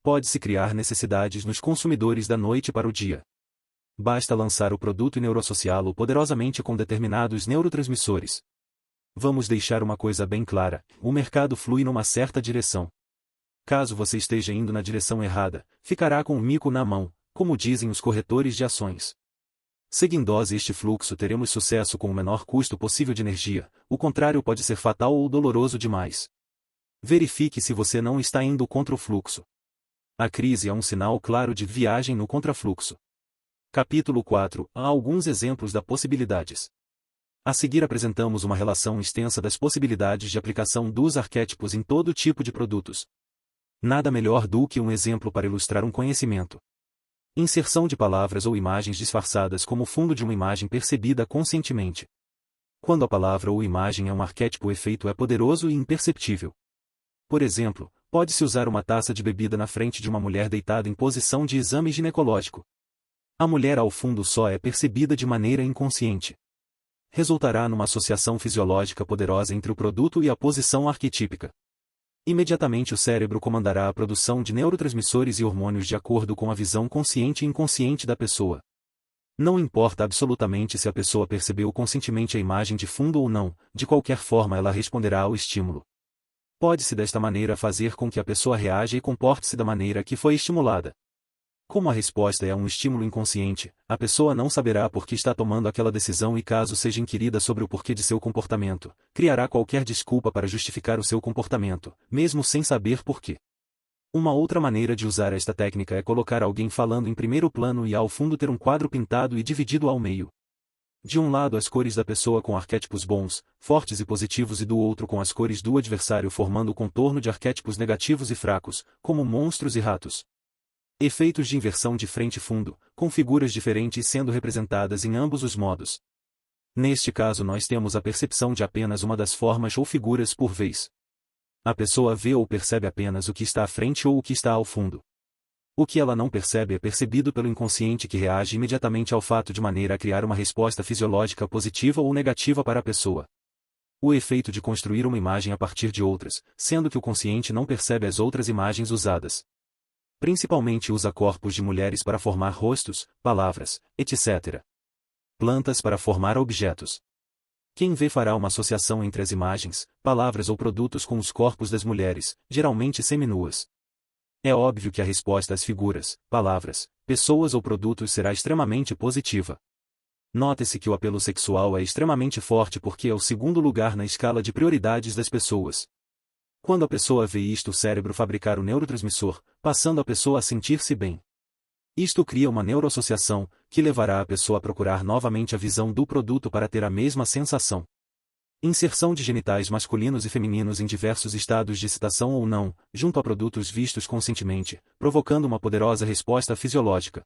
Speaker 1: Pode-se criar necessidades nos consumidores da noite para o dia. Basta lançar o produto e neuroassociá-lo poderosamente com determinados neurotransmissores. Vamos deixar uma coisa bem clara, o mercado flui numa certa direção. Caso você esteja indo na direção errada, ficará com o mico na mão, como dizem os corretores de ações. Seguindo este fluxo teremos sucesso com o menor custo possível de energia, o contrário pode ser fatal ou doloroso demais. Verifique se você não está indo contra o fluxo. A crise é um sinal claro de viagem no contrafluxo. Capítulo 4. Há alguns exemplos das possibilidades. A seguir apresentamos uma relação extensa das possibilidades de aplicação dos arquétipos em todo tipo de produtos. Nada melhor do que um exemplo para ilustrar um conhecimento. Inserção de palavras ou imagens disfarçadas como fundo de uma imagem percebida conscientemente. Quando a palavra ou imagem é um arquétipo, o efeito é poderoso e imperceptível. Por exemplo, pode-se usar uma taça de bebida na frente de uma mulher deitada em posição de exame ginecológico. A mulher ao fundo só é percebida de maneira inconsciente. Resultará numa associação fisiológica poderosa entre o produto e a posição arquetípica. Imediatamente o cérebro comandará a produção de neurotransmissores e hormônios de acordo com a visão consciente e inconsciente da pessoa. Não importa absolutamente se a pessoa percebeu conscientemente a imagem de fundo ou não, de qualquer forma ela responderá ao estímulo. Pode-se desta maneira fazer com que a pessoa reaja e comporte-se da maneira que foi estimulada. Como a resposta é um estímulo inconsciente, a pessoa não saberá por que está tomando aquela decisão e caso seja inquirida sobre o porquê de seu comportamento, criará qualquer desculpa para justificar o seu comportamento, mesmo sem saber por quê. Uma outra maneira de usar esta técnica é colocar alguém falando em primeiro plano e ao fundo ter um quadro pintado e dividido ao meio. De um lado as cores da pessoa com arquétipos bons, fortes e positivos e do outro com as cores do adversário formando o contorno de arquétipos negativos e fracos, como monstros e ratos. Efeitos de inversão de frente e fundo, com figuras diferentes sendo representadas em ambos os modos. Neste caso nós temos a percepção de apenas uma das formas ou figuras por vez. A pessoa vê ou percebe apenas o que está à frente ou o que está ao fundo. O que ela não percebe é percebido pelo inconsciente, que reage imediatamente ao fato de maneira a criar uma resposta fisiológica positiva ou negativa para a pessoa. O efeito de construir uma imagem a partir de outras, sendo que o consciente não percebe as outras imagens usadas. Principalmente usa corpos de mulheres para formar rostos, palavras, etc. Plantas para formar objetos. Quem vê fará uma associação entre as imagens, palavras ou produtos com os corpos das mulheres, geralmente seminuas. É óbvio que a resposta às figuras, palavras, pessoas ou produtos será extremamente positiva. Note-se que o apelo sexual é extremamente forte porque é o segundo lugar na escala de prioridades das pessoas. Quando a pessoa vê isto, o cérebro fabricar o neurotransmissor, passando a pessoa a sentir-se bem. Isto cria uma neuroassociação, que levará a pessoa a procurar novamente a visão do produto para ter a mesma sensação. Inserção de genitais masculinos e femininos em diversos estados de excitação ou não, junto a produtos vistos conscientemente, provocando uma poderosa resposta fisiológica.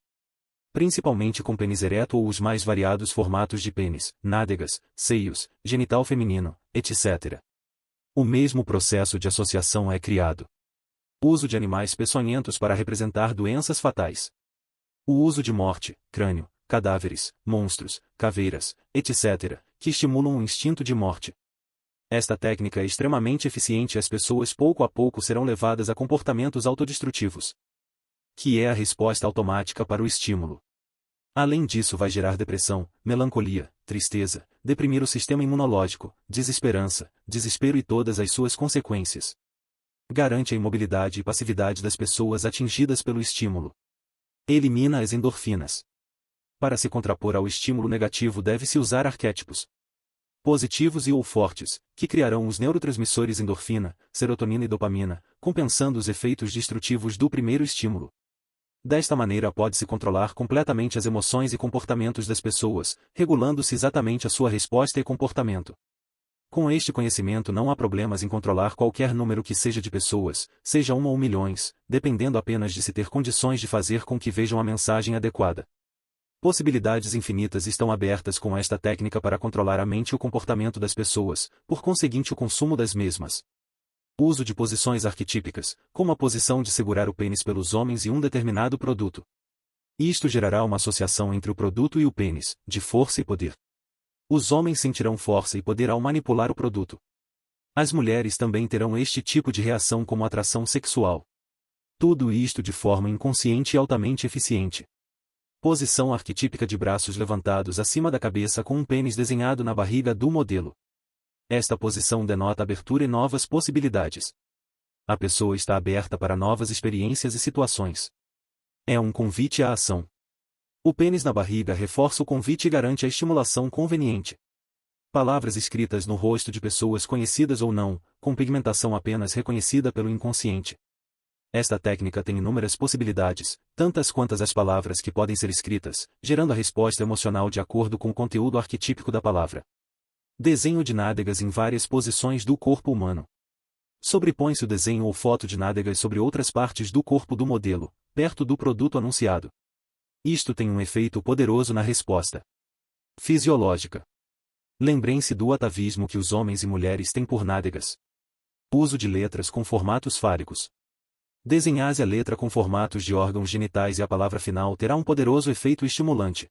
Speaker 1: Principalmente com pênis ereto ou os mais variados formatos de pênis, nádegas, seios, genital feminino, etc. O mesmo processo de associação é criado. Uso de animais peçonhentos para representar doenças fatais. O uso de morte, crânio, cadáveres, monstros, caveiras, etc., que estimulam o instinto de morte. Esta técnica é extremamente eficiente e as pessoas pouco a pouco serão levadas a comportamentos autodestrutivos, que é a resposta automática para o estímulo. Além disso, vai gerar depressão, melancolia, tristeza, deprimir o sistema imunológico, desesperança, desespero e todas as suas consequências. Garante a imobilidade e passividade das pessoas atingidas pelo estímulo. Elimina as endorfinas. Para se contrapor ao estímulo negativo, deve-se usar arquétipos positivos e ou fortes, que criarão os neurotransmissores endorfina, serotonina e dopamina, compensando os efeitos destrutivos do primeiro estímulo. Desta maneira pode-se controlar completamente as emoções e comportamentos das pessoas, regulando-se exatamente a sua resposta e comportamento. Com este conhecimento não há problemas em controlar qualquer número que seja de pessoas, seja uma ou milhões, dependendo apenas de se ter condições de fazer com que vejam a mensagem adequada. Possibilidades infinitas estão abertas com esta técnica para controlar a mente e o comportamento das pessoas, por conseguinte o consumo das mesmas. Uso de posições arquetípicas, como a posição de segurar o pênis pelos homens e um determinado produto. Isto gerará uma associação entre o produto e o pênis, de força e poder. Os homens sentirão força e poder ao manipular o produto. As mulheres também terão este tipo de reação como atração sexual. Tudo isto de forma inconsciente e altamente eficiente. Posição arquetípica de braços levantados acima da cabeça com um pênis desenhado na barriga do modelo. Esta posição denota abertura e novas possibilidades. A pessoa está aberta para novas experiências e situações. É um convite à ação. O pênis na barriga reforça o convite e garante a estimulação conveniente. Palavras escritas no rosto de pessoas conhecidas ou não, com pigmentação apenas reconhecida pelo inconsciente. Esta técnica tem inúmeras possibilidades, tantas quantas as palavras que podem ser escritas, gerando a resposta emocional de acordo com o conteúdo arquetípico da palavra. Desenho de nádegas em várias posições do corpo humano. Sobrepõe-se o desenho ou foto de nádegas sobre outras partes do corpo do modelo, perto do produto anunciado. Isto tem um efeito poderoso na resposta fisiológica. Lembrem-se do atavismo que os homens e mulheres têm por nádegas. Uso de letras com formatos fálicos. Desenhar a letra com formatos de órgãos genitais e a palavra final terá um poderoso efeito estimulante.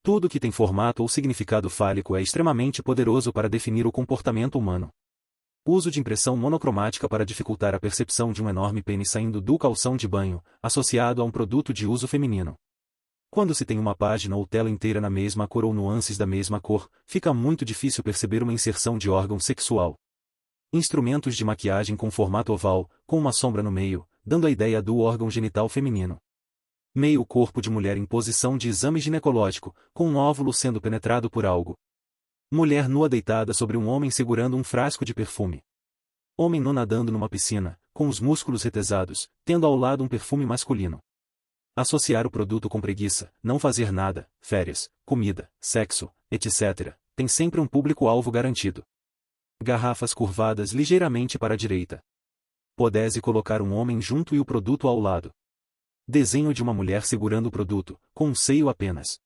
Speaker 1: Tudo que tem formato ou significado fálico é extremamente poderoso para definir o comportamento humano. Uso de impressão monocromática para dificultar a percepção de um enorme pênis saindo do calção de banho, associado a um produto de uso feminino. Quando se tem uma página ou tela inteira na mesma cor ou nuances da mesma cor, fica muito difícil perceber uma inserção de órgão sexual. Instrumentos de maquiagem com formato oval, com uma sombra no meio, dando a ideia do órgão genital feminino. Meio corpo de mulher em posição de exame ginecológico, com um óvulo sendo penetrado por algo. Mulher nua deitada sobre um homem segurando um frasco de perfume. Homem nu nadando numa piscina, com os músculos retesados, tendo ao lado um perfume masculino. Associar o produto com preguiça, não fazer nada, férias, comida, sexo, etc., tem sempre um público-alvo garantido. Garrafas curvadas ligeiramente para a direita. Pode-se colocar um homem junto e o produto ao lado. Desenho de uma mulher segurando o produto, com um seio apenas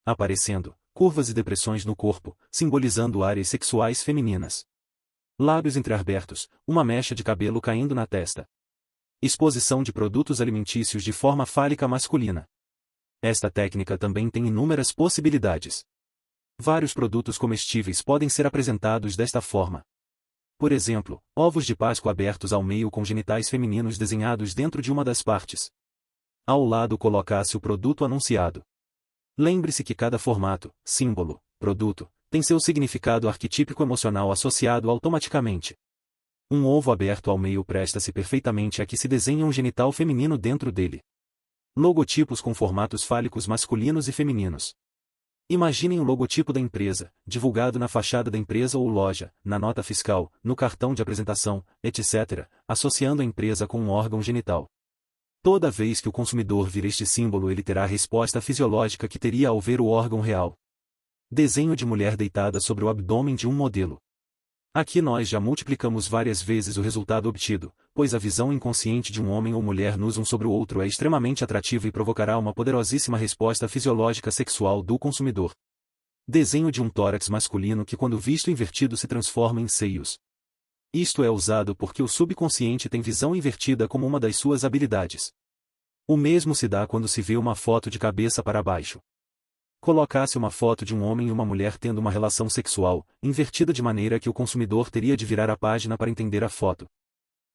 Speaker 1: aparecendo, curvas e depressões no corpo, simbolizando áreas sexuais femininas. Lábios entreabertos, uma mecha de cabelo caindo na testa. Exposição de produtos alimentícios de forma fálica masculina. Esta técnica também tem inúmeras possibilidades. Vários produtos comestíveis podem ser apresentados desta forma. Por exemplo, ovos de Páscoa abertos ao meio com genitais femininos desenhados dentro de uma das partes. Ao lado coloca-se o produto anunciado. Lembre-se que cada formato, símbolo, produto, tem seu significado arquetípico emocional associado automaticamente. Um ovo aberto ao meio presta-se perfeitamente a que se desenhe um genital feminino dentro dele. Logotipos com formatos fálicos masculinos e femininos. Imaginem o logotipo da empresa, divulgado na fachada da empresa ou loja, na nota fiscal, no cartão de apresentação, etc., associando a empresa com um órgão genital. Toda vez que o consumidor vir este símbolo, ele terá a resposta fisiológica que teria ao ver o órgão real. Desenho de mulher deitada sobre o abdômen de um modelo. Aqui nós já multiplicamos várias vezes o resultado obtido, pois a visão inconsciente de um homem ou mulher nus um sobre o outro é extremamente atrativa e provocará uma poderosíssima resposta fisiológica sexual do consumidor. Desenho de um tórax masculino que quando visto invertido se transforma em seios. Isto é usado porque o subconsciente tem visão invertida como uma das suas habilidades. O mesmo se dá quando se vê uma foto de cabeça para baixo. Colocasse uma foto de um homem e uma mulher tendo uma relação sexual, invertida de maneira que o consumidor teria de virar a página para entender a foto.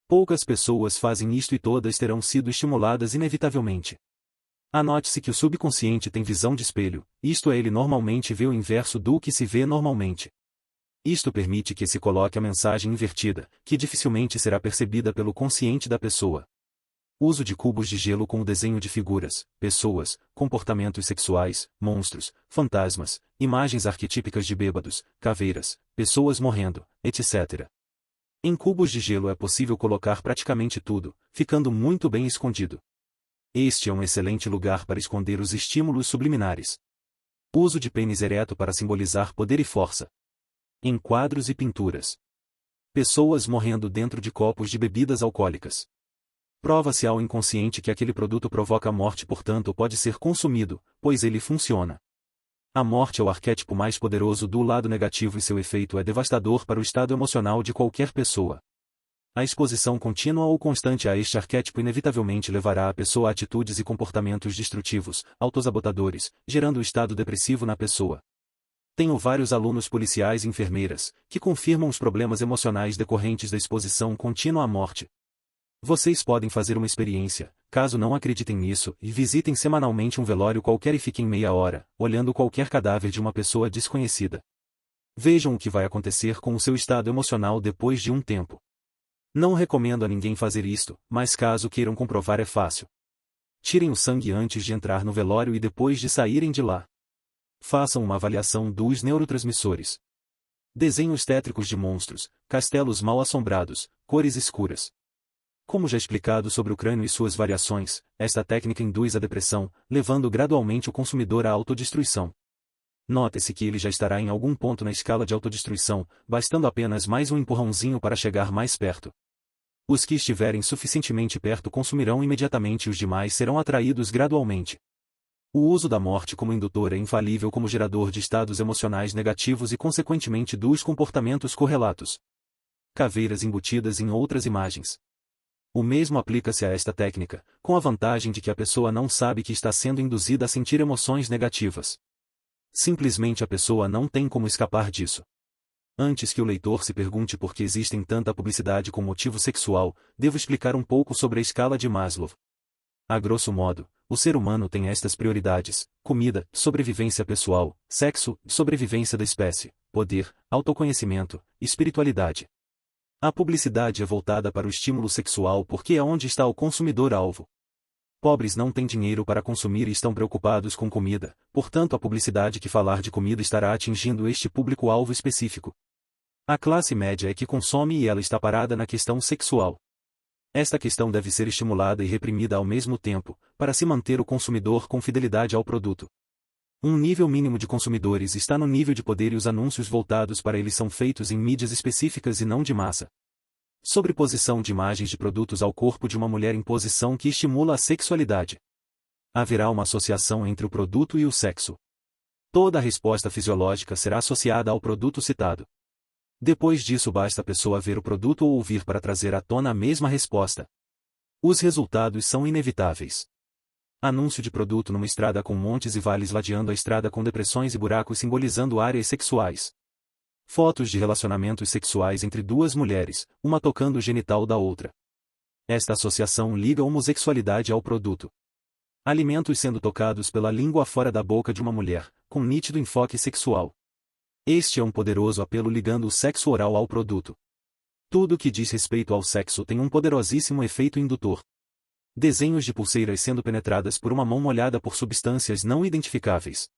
Speaker 1: Poucas pessoas fazem isto e todas terão sido estimuladas inevitavelmente. Anote-se que o subconsciente tem visão de espelho, isto é, ele normalmente vê o inverso do que se vê normalmente. Isto permite que se coloque a mensagem invertida, que dificilmente será percebida pelo consciente da pessoa. Uso de cubos de gelo com o desenho de figuras, pessoas, comportamentos sexuais, monstros, fantasmas, imagens arquetípicas de bêbados, caveiras, pessoas morrendo, etc. Em cubos de gelo é possível colocar praticamente tudo, ficando muito bem escondido. Este é um excelente lugar para esconder os estímulos subliminares. Uso de pênis ereto para simbolizar poder e força. Em quadros e pinturas. Pessoas morrendo dentro de copos de bebidas alcoólicas. Prova-se ao inconsciente que aquele produto provoca morte, portanto pode ser consumido, pois ele funciona. A morte é o arquétipo mais poderoso do lado negativo e seu efeito é devastador para o estado emocional de qualquer pessoa. A exposição contínua ou constante a este arquétipo inevitavelmente levará a pessoa a atitudes e comportamentos destrutivos, autossabotadores, gerando o estado depressivo na pessoa. Tenho vários alunos policiais e enfermeiras, que confirmam os problemas emocionais decorrentes da exposição contínua à morte. Vocês podem fazer uma experiência, caso não acreditem nisso, e visitem semanalmente um velório qualquer e fiquem meia hora, olhando qualquer cadáver de uma pessoa desconhecida. Vejam o que vai acontecer com o seu estado emocional depois de um tempo. Não recomendo a ninguém fazer isto, mas caso queiram comprovar é fácil. Tirem o sangue antes de entrar no velório e depois de saírem de lá. Façam uma avaliação dos neurotransmissores. Desenhos tétricos de monstros, castelos mal assombrados, cores escuras. Como já explicado sobre o crânio e suas variações, esta técnica induz a depressão, levando gradualmente o consumidor à autodestruição. Note-se que ele já estará em algum ponto na escala de autodestruição, bastando apenas mais um empurrãozinho para chegar mais perto. Os que estiverem suficientemente perto consumirão imediatamente e os demais serão atraídos gradualmente. O uso da morte como indutor é infalível como gerador de estados emocionais negativos e consequentemente dos comportamentos correlatos. Caveiras embutidas em outras imagens. O mesmo aplica-se a esta técnica, com a vantagem de que a pessoa não sabe que está sendo induzida a sentir emoções negativas. Simplesmente a pessoa não tem como escapar disso. Antes que o leitor se pergunte por que existem tanta publicidade com motivo sexual, devo explicar um pouco sobre a escala de Maslow. A grosso modo, o ser humano tem estas prioridades: comida, sobrevivência pessoal, sexo, sobrevivência da espécie, poder, autoconhecimento, espiritualidade. A publicidade é voltada para o estímulo sexual porque é onde está o consumidor-alvo. Pobres não têm dinheiro para consumir e estão preocupados com comida, portanto a publicidade que falar de comida estará atingindo este público-alvo específico. A classe média é que consome e ela está parada na questão sexual. Esta questão deve ser estimulada e reprimida ao mesmo tempo, para se manter o consumidor com fidelidade ao produto. Um nível mínimo de consumidores está no nível de poder e os anúncios voltados para eles são feitos em mídias específicas e não de massa. Sobreposição de imagens de produtos ao corpo de uma mulher em posição que estimula a sexualidade. Haverá uma associação entre o produto e o sexo. Toda a resposta fisiológica será associada ao produto citado. Depois disso basta a pessoa ver o produto ou ouvir para trazer à tona a mesma resposta. Os resultados são inevitáveis. Anúncio de produto numa estrada com montes e vales ladeando a estrada com depressões e buracos simbolizando áreas sexuais. Fotos de relacionamentos sexuais entre duas mulheres, uma tocando o genital da outra. Esta associação liga a homossexualidade ao produto. Alimentos sendo tocados pela língua fora da boca de uma mulher, com nítido enfoque sexual. Este é um poderoso apelo ligando o sexo oral ao produto. Tudo que diz respeito ao sexo tem um poderosíssimo efeito indutor. Desenhos de pulseiras sendo penetradas por uma mão molhada por substâncias não identificáveis.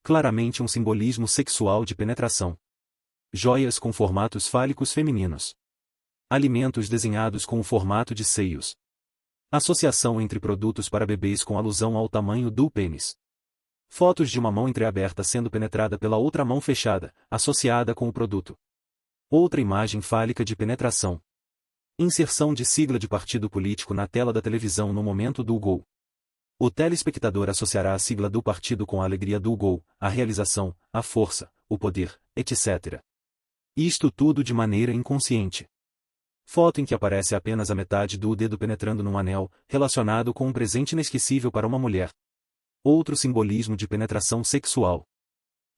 Speaker 1: Claramente um simbolismo sexual de penetração. Joias com formatos fálicos femininos. Alimentos desenhados com o formato de seios. Associação entre produtos para bebês com alusão ao tamanho do pênis. Fotos de uma mão entreaberta sendo penetrada pela outra mão fechada, associada com o produto. Outra imagem fálica de penetração. Inserção de sigla de partido político na tela da televisão no momento do gol. O telespectador associará a sigla do partido com a alegria do gol, a realização, a força, o poder, etc. Isto tudo de maneira inconsciente. Foto em que aparece apenas a metade do dedo penetrando num anel, relacionado com um presente inesquecível para uma mulher. Outro simbolismo de penetração sexual.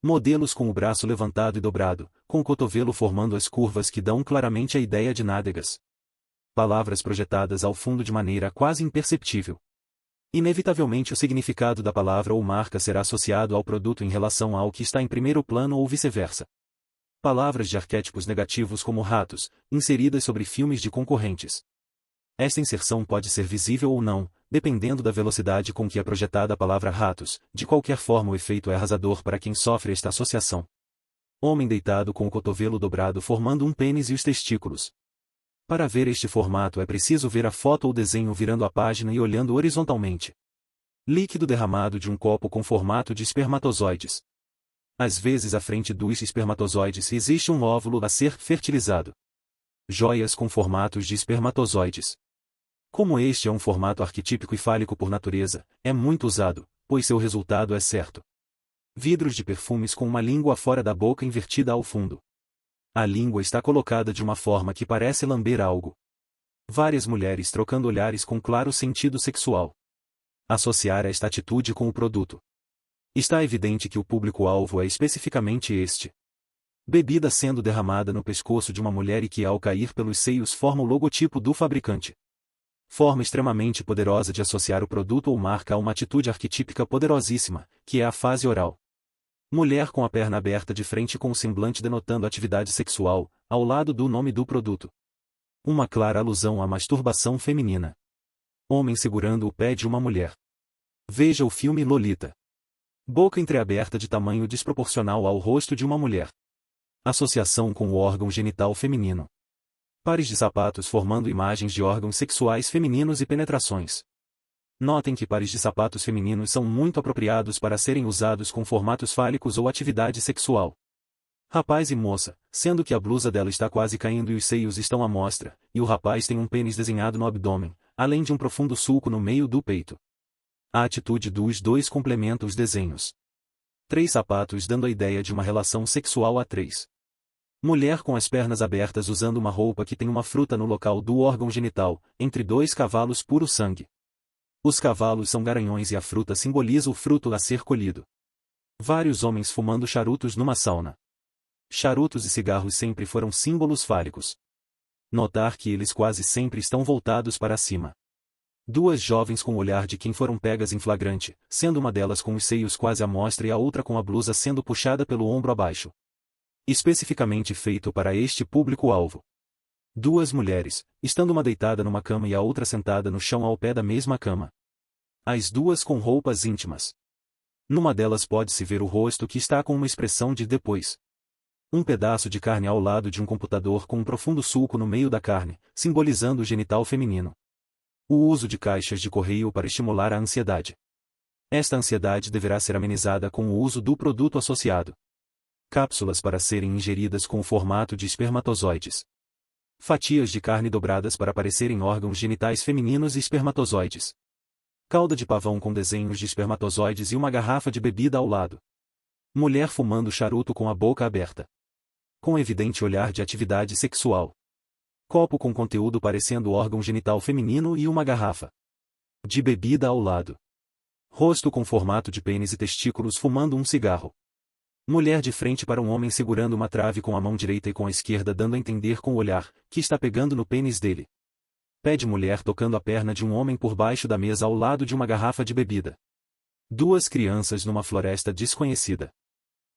Speaker 1: Modelos com o braço levantado e dobrado, com o cotovelo formando as curvas que dão claramente a ideia de nádegas. Palavras projetadas ao fundo de maneira quase imperceptível. Inevitavelmente o significado da palavra ou marca será associado ao produto em relação ao que está em primeiro plano ou vice-versa. Palavras de arquétipos negativos como ratos, inseridas sobre filmes de concorrentes. Esta inserção pode ser visível ou não, dependendo da velocidade com que é projetada a palavra ratos, de qualquer forma o efeito é arrasador para quem sofre esta associação. Homem deitado com o cotovelo dobrado formando um pênis e os testículos. Para ver este formato é preciso ver a foto ou desenho virando a página e olhando horizontalmente. Líquido derramado de um copo com formato de espermatozoides. Às vezes à frente dos espermatozoides existe um óvulo a ser fertilizado. Joias com formatos de espermatozoides. Como este é um formato arquetípico e fálico por natureza, é muito usado, pois seu resultado é certo. Vidros de perfumes com uma língua fora da boca invertida ao fundo. A língua está colocada de uma forma que parece lamber algo. Várias mulheres trocando olhares com claro sentido sexual. Associar esta atitude com o produto. Está evidente que o público-alvo é especificamente este. Bebida sendo derramada no pescoço de uma mulher e que ao cair pelos seios forma o logotipo do fabricante. Forma extremamente poderosa de associar o produto ou marca a uma atitude arquetípica poderosíssima, que é a fase oral. Mulher com a perna aberta de frente com o semblante denotando atividade sexual, ao lado do nome do produto. Uma clara alusão à masturbação feminina. Homem segurando o pé de uma mulher. Veja o filme Lolita. Boca entreaberta de tamanho desproporcional ao rosto de uma mulher. Associação com o órgão genital feminino. Pares de sapatos formando imagens de órgãos sexuais femininos e penetrações. Notem que pares de sapatos femininos são muito apropriados para serem usados com formatos fálicos ou atividade sexual. Rapaz e moça, sendo que a blusa dela está quase caindo e os seios estão à mostra, e o rapaz tem um pênis desenhado no abdômen, além de um profundo sulco no meio do peito. A atitude dos dois complementa os desenhos. 3 sapatos dando a ideia de uma relação sexual a 3. Mulher com as pernas abertas usando uma roupa que tem uma fruta no local do órgão genital, entre 2 cavalos puro sangue. Os cavalos são garanhões e a fruta simboliza o fruto a ser colhido. Vários homens fumando charutos numa sauna. Charutos e cigarros sempre foram símbolos fálicos. Notar que eles quase sempre estão voltados para cima. 2 jovens com o olhar de quem foram pegas em flagrante, sendo uma delas com os seios quase à mostra e a outra com a blusa sendo puxada pelo ombro abaixo. Especificamente feito para este público-alvo. 2 mulheres, estando uma deitada numa cama e a outra sentada no chão ao pé da mesma cama. As 2 com roupas íntimas. Numa delas pode-se ver o rosto que está com uma expressão de depois. Um pedaço de carne ao lado de um computador com um profundo sulco no meio da carne, simbolizando o genital feminino. O uso de caixas de correio para estimular a ansiedade. Esta ansiedade deverá ser amenizada com o uso do produto associado. Cápsulas para serem ingeridas com o formato de espermatozoides. Fatias de carne dobradas para parecerem órgãos genitais femininos e espermatozoides. Cauda de pavão com desenhos de espermatozoides e uma garrafa de bebida ao lado. Mulher fumando charuto com a boca aberta. Com evidente olhar de atividade sexual. Copo com conteúdo parecendo órgão genital feminino e uma garrafa de bebida ao lado. Rosto com formato de pênis e testículos fumando um cigarro. Mulher de frente para um homem segurando uma trave com a mão direita e com a esquerda dando a entender com o olhar que está pegando no pênis dele. Pé de mulher tocando a perna de um homem por baixo da mesa ao lado de uma garrafa de bebida. Duas crianças numa floresta desconhecida.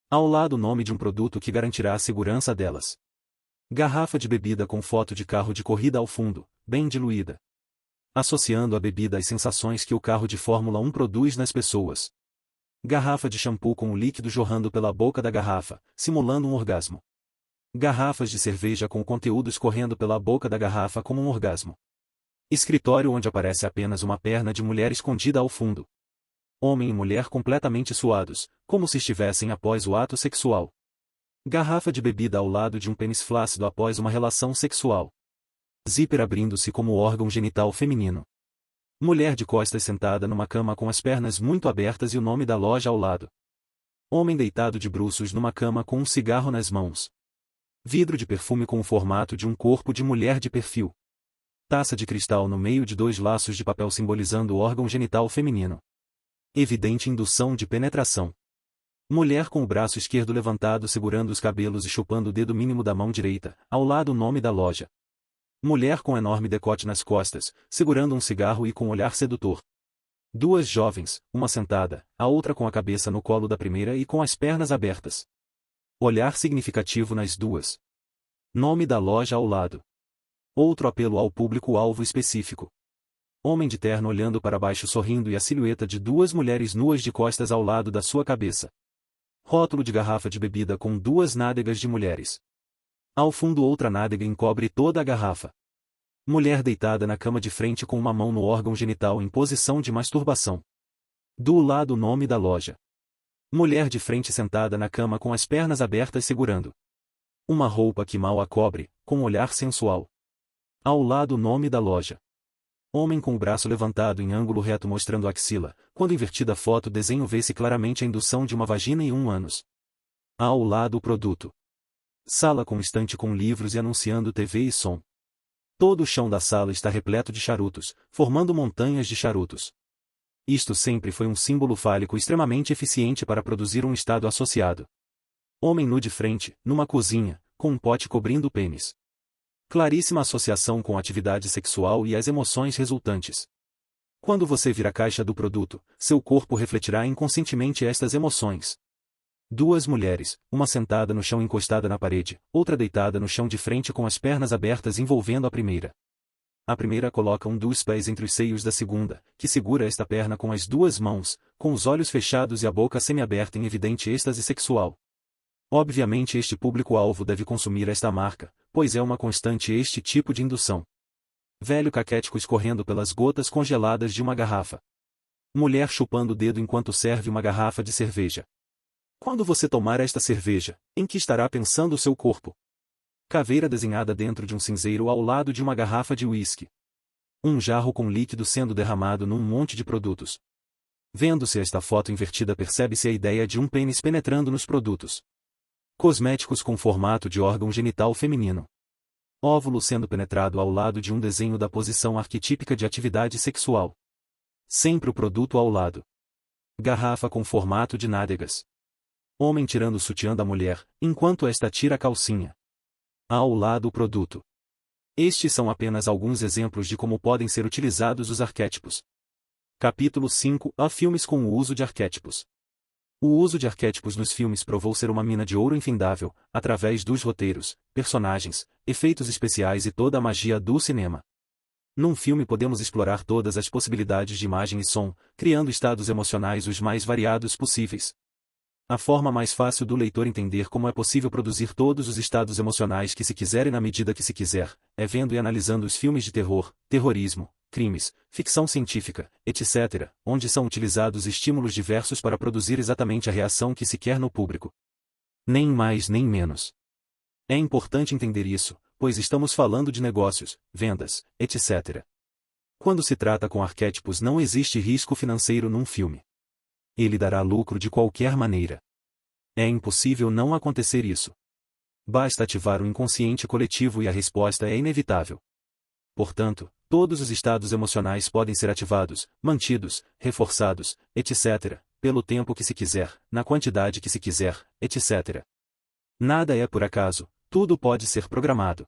Speaker 1: Ao lado o nome de um produto que garantirá a segurança delas. Garrafa de bebida com foto de carro de corrida ao fundo, bem diluída. Associando a bebida às sensações que o carro de Fórmula 1 produz nas pessoas. Garrafa de shampoo com o líquido jorrando pela boca da garrafa, simulando um orgasmo. Garrafas de cerveja com o conteúdo escorrendo pela boca da garrafa como um orgasmo. Escritório onde aparece apenas uma perna de mulher escondida ao fundo. Homem e mulher completamente suados, como se estivessem após o ato sexual. Garrafa de bebida ao lado de um pênis flácido após uma relação sexual. Zíper abrindo-se como órgão genital feminino. Mulher de costas sentada numa cama com as pernas muito abertas e o nome da loja ao lado. Homem deitado de bruços numa cama com um cigarro nas mãos. Vidro de perfume com o formato de um corpo de mulher de perfil. Taça de cristal no meio de dois laços de papel simbolizando o órgão genital feminino. Evidente indução de penetração. Mulher com o braço esquerdo levantado segurando os cabelos e chupando o dedo mínimo da mão direita, ao lado o nome da loja. Mulher com enorme decote nas costas, segurando um cigarro e com um olhar sedutor. Duas jovens, uma sentada, a outra com a cabeça no colo da primeira e com as pernas abertas. Olhar significativo nas duas. Nome da loja ao lado. Outro apelo ao público-alvo específico. Homem de terno olhando para baixo sorrindo e a silhueta de duas mulheres nuas de costas ao lado da sua cabeça. Rótulo de garrafa de bebida com duas nádegas de mulheres. Ao fundo outra nádega encobre toda a garrafa. Mulher deitada na cama de frente com uma mão no órgão genital em posição de masturbação. Do lado o nome da loja. Mulher de frente sentada na cama com as pernas abertas segurando uma roupa que mal a cobre, com um olhar sensual. Ao lado o nome da loja. Homem com o braço levantado em ângulo reto mostrando a axila, quando invertida a foto desenho vê-se claramente a indução de uma vagina e um ânus. Ao lado o produto. Sala com estante com livros e anunciando TV e som. Todo o chão da sala está repleto de charutos, formando montanhas de charutos. Isto sempre foi um símbolo fálico extremamente eficiente para produzir um estado associado. Homem nu de frente, numa cozinha, com um pote cobrindo o pênis. Claríssima associação com a atividade sexual e as emoções resultantes. Quando você vir a caixa do produto, seu corpo refletirá inconscientemente estas emoções. Duas mulheres, uma sentada no chão encostada na parede, outra deitada no chão de frente com as pernas abertas envolvendo a primeira. A primeira coloca um dos pés entre os seios da segunda, que segura esta perna com as duas mãos, com os olhos fechados e a boca semiaberta em evidente êxtase sexual. Obviamente este público-alvo deve consumir esta marca, pois é uma constante este tipo de indução. Velho caquético escorrendo pelas gotas congeladas de uma garrafa. Mulher chupando o dedo enquanto serve uma garrafa de cerveja. Quando você tomar esta cerveja, em que estará pensando o seu corpo? Caveira desenhada dentro de um cinzeiro ao lado de uma garrafa de uísque. Um jarro com líquido sendo derramado num monte de produtos. Vendo-se esta foto invertida percebe-se a ideia de um pênis penetrando nos produtos. Cosméticos com formato de órgão genital feminino. Óvulo sendo penetrado ao lado de um desenho da posição arquetípica de atividade sexual. Sempre o produto ao lado. Garrafa com formato de nádegas. Homem tirando o sutiã da mulher, enquanto esta tira a calcinha. Ao lado o produto. Estes são apenas alguns exemplos de como podem ser utilizados os arquétipos. Capítulo 5 A filmes com o uso de arquétipos. O uso de arquétipos nos filmes provou ser uma mina de ouro infindável, através dos roteiros, personagens, efeitos especiais e toda a magia do cinema. Num filme podemos explorar todas as possibilidades de imagem e som, criando estados emocionais os mais variados possíveis. A forma mais fácil do leitor entender como é possível produzir todos os estados emocionais que se quiser e na medida que se quiser, é vendo e analisando os filmes de terror, terrorismo, crimes, ficção científica, etc., onde são utilizados estímulos diversos para produzir exatamente a reação que se quer no público. Nem mais nem menos. É importante entender isso, pois estamos falando de negócios, vendas, etc. Quando se trata com arquétipos não existe risco financeiro num filme. Ele dará lucro de qualquer maneira. É impossível não acontecer isso. Basta ativar o inconsciente coletivo e a resposta é inevitável. Portanto, todos os estados emocionais podem ser ativados, mantidos, reforçados, etc., pelo tempo que se quiser, na quantidade que se quiser, etc. Nada é por acaso, tudo pode ser programado.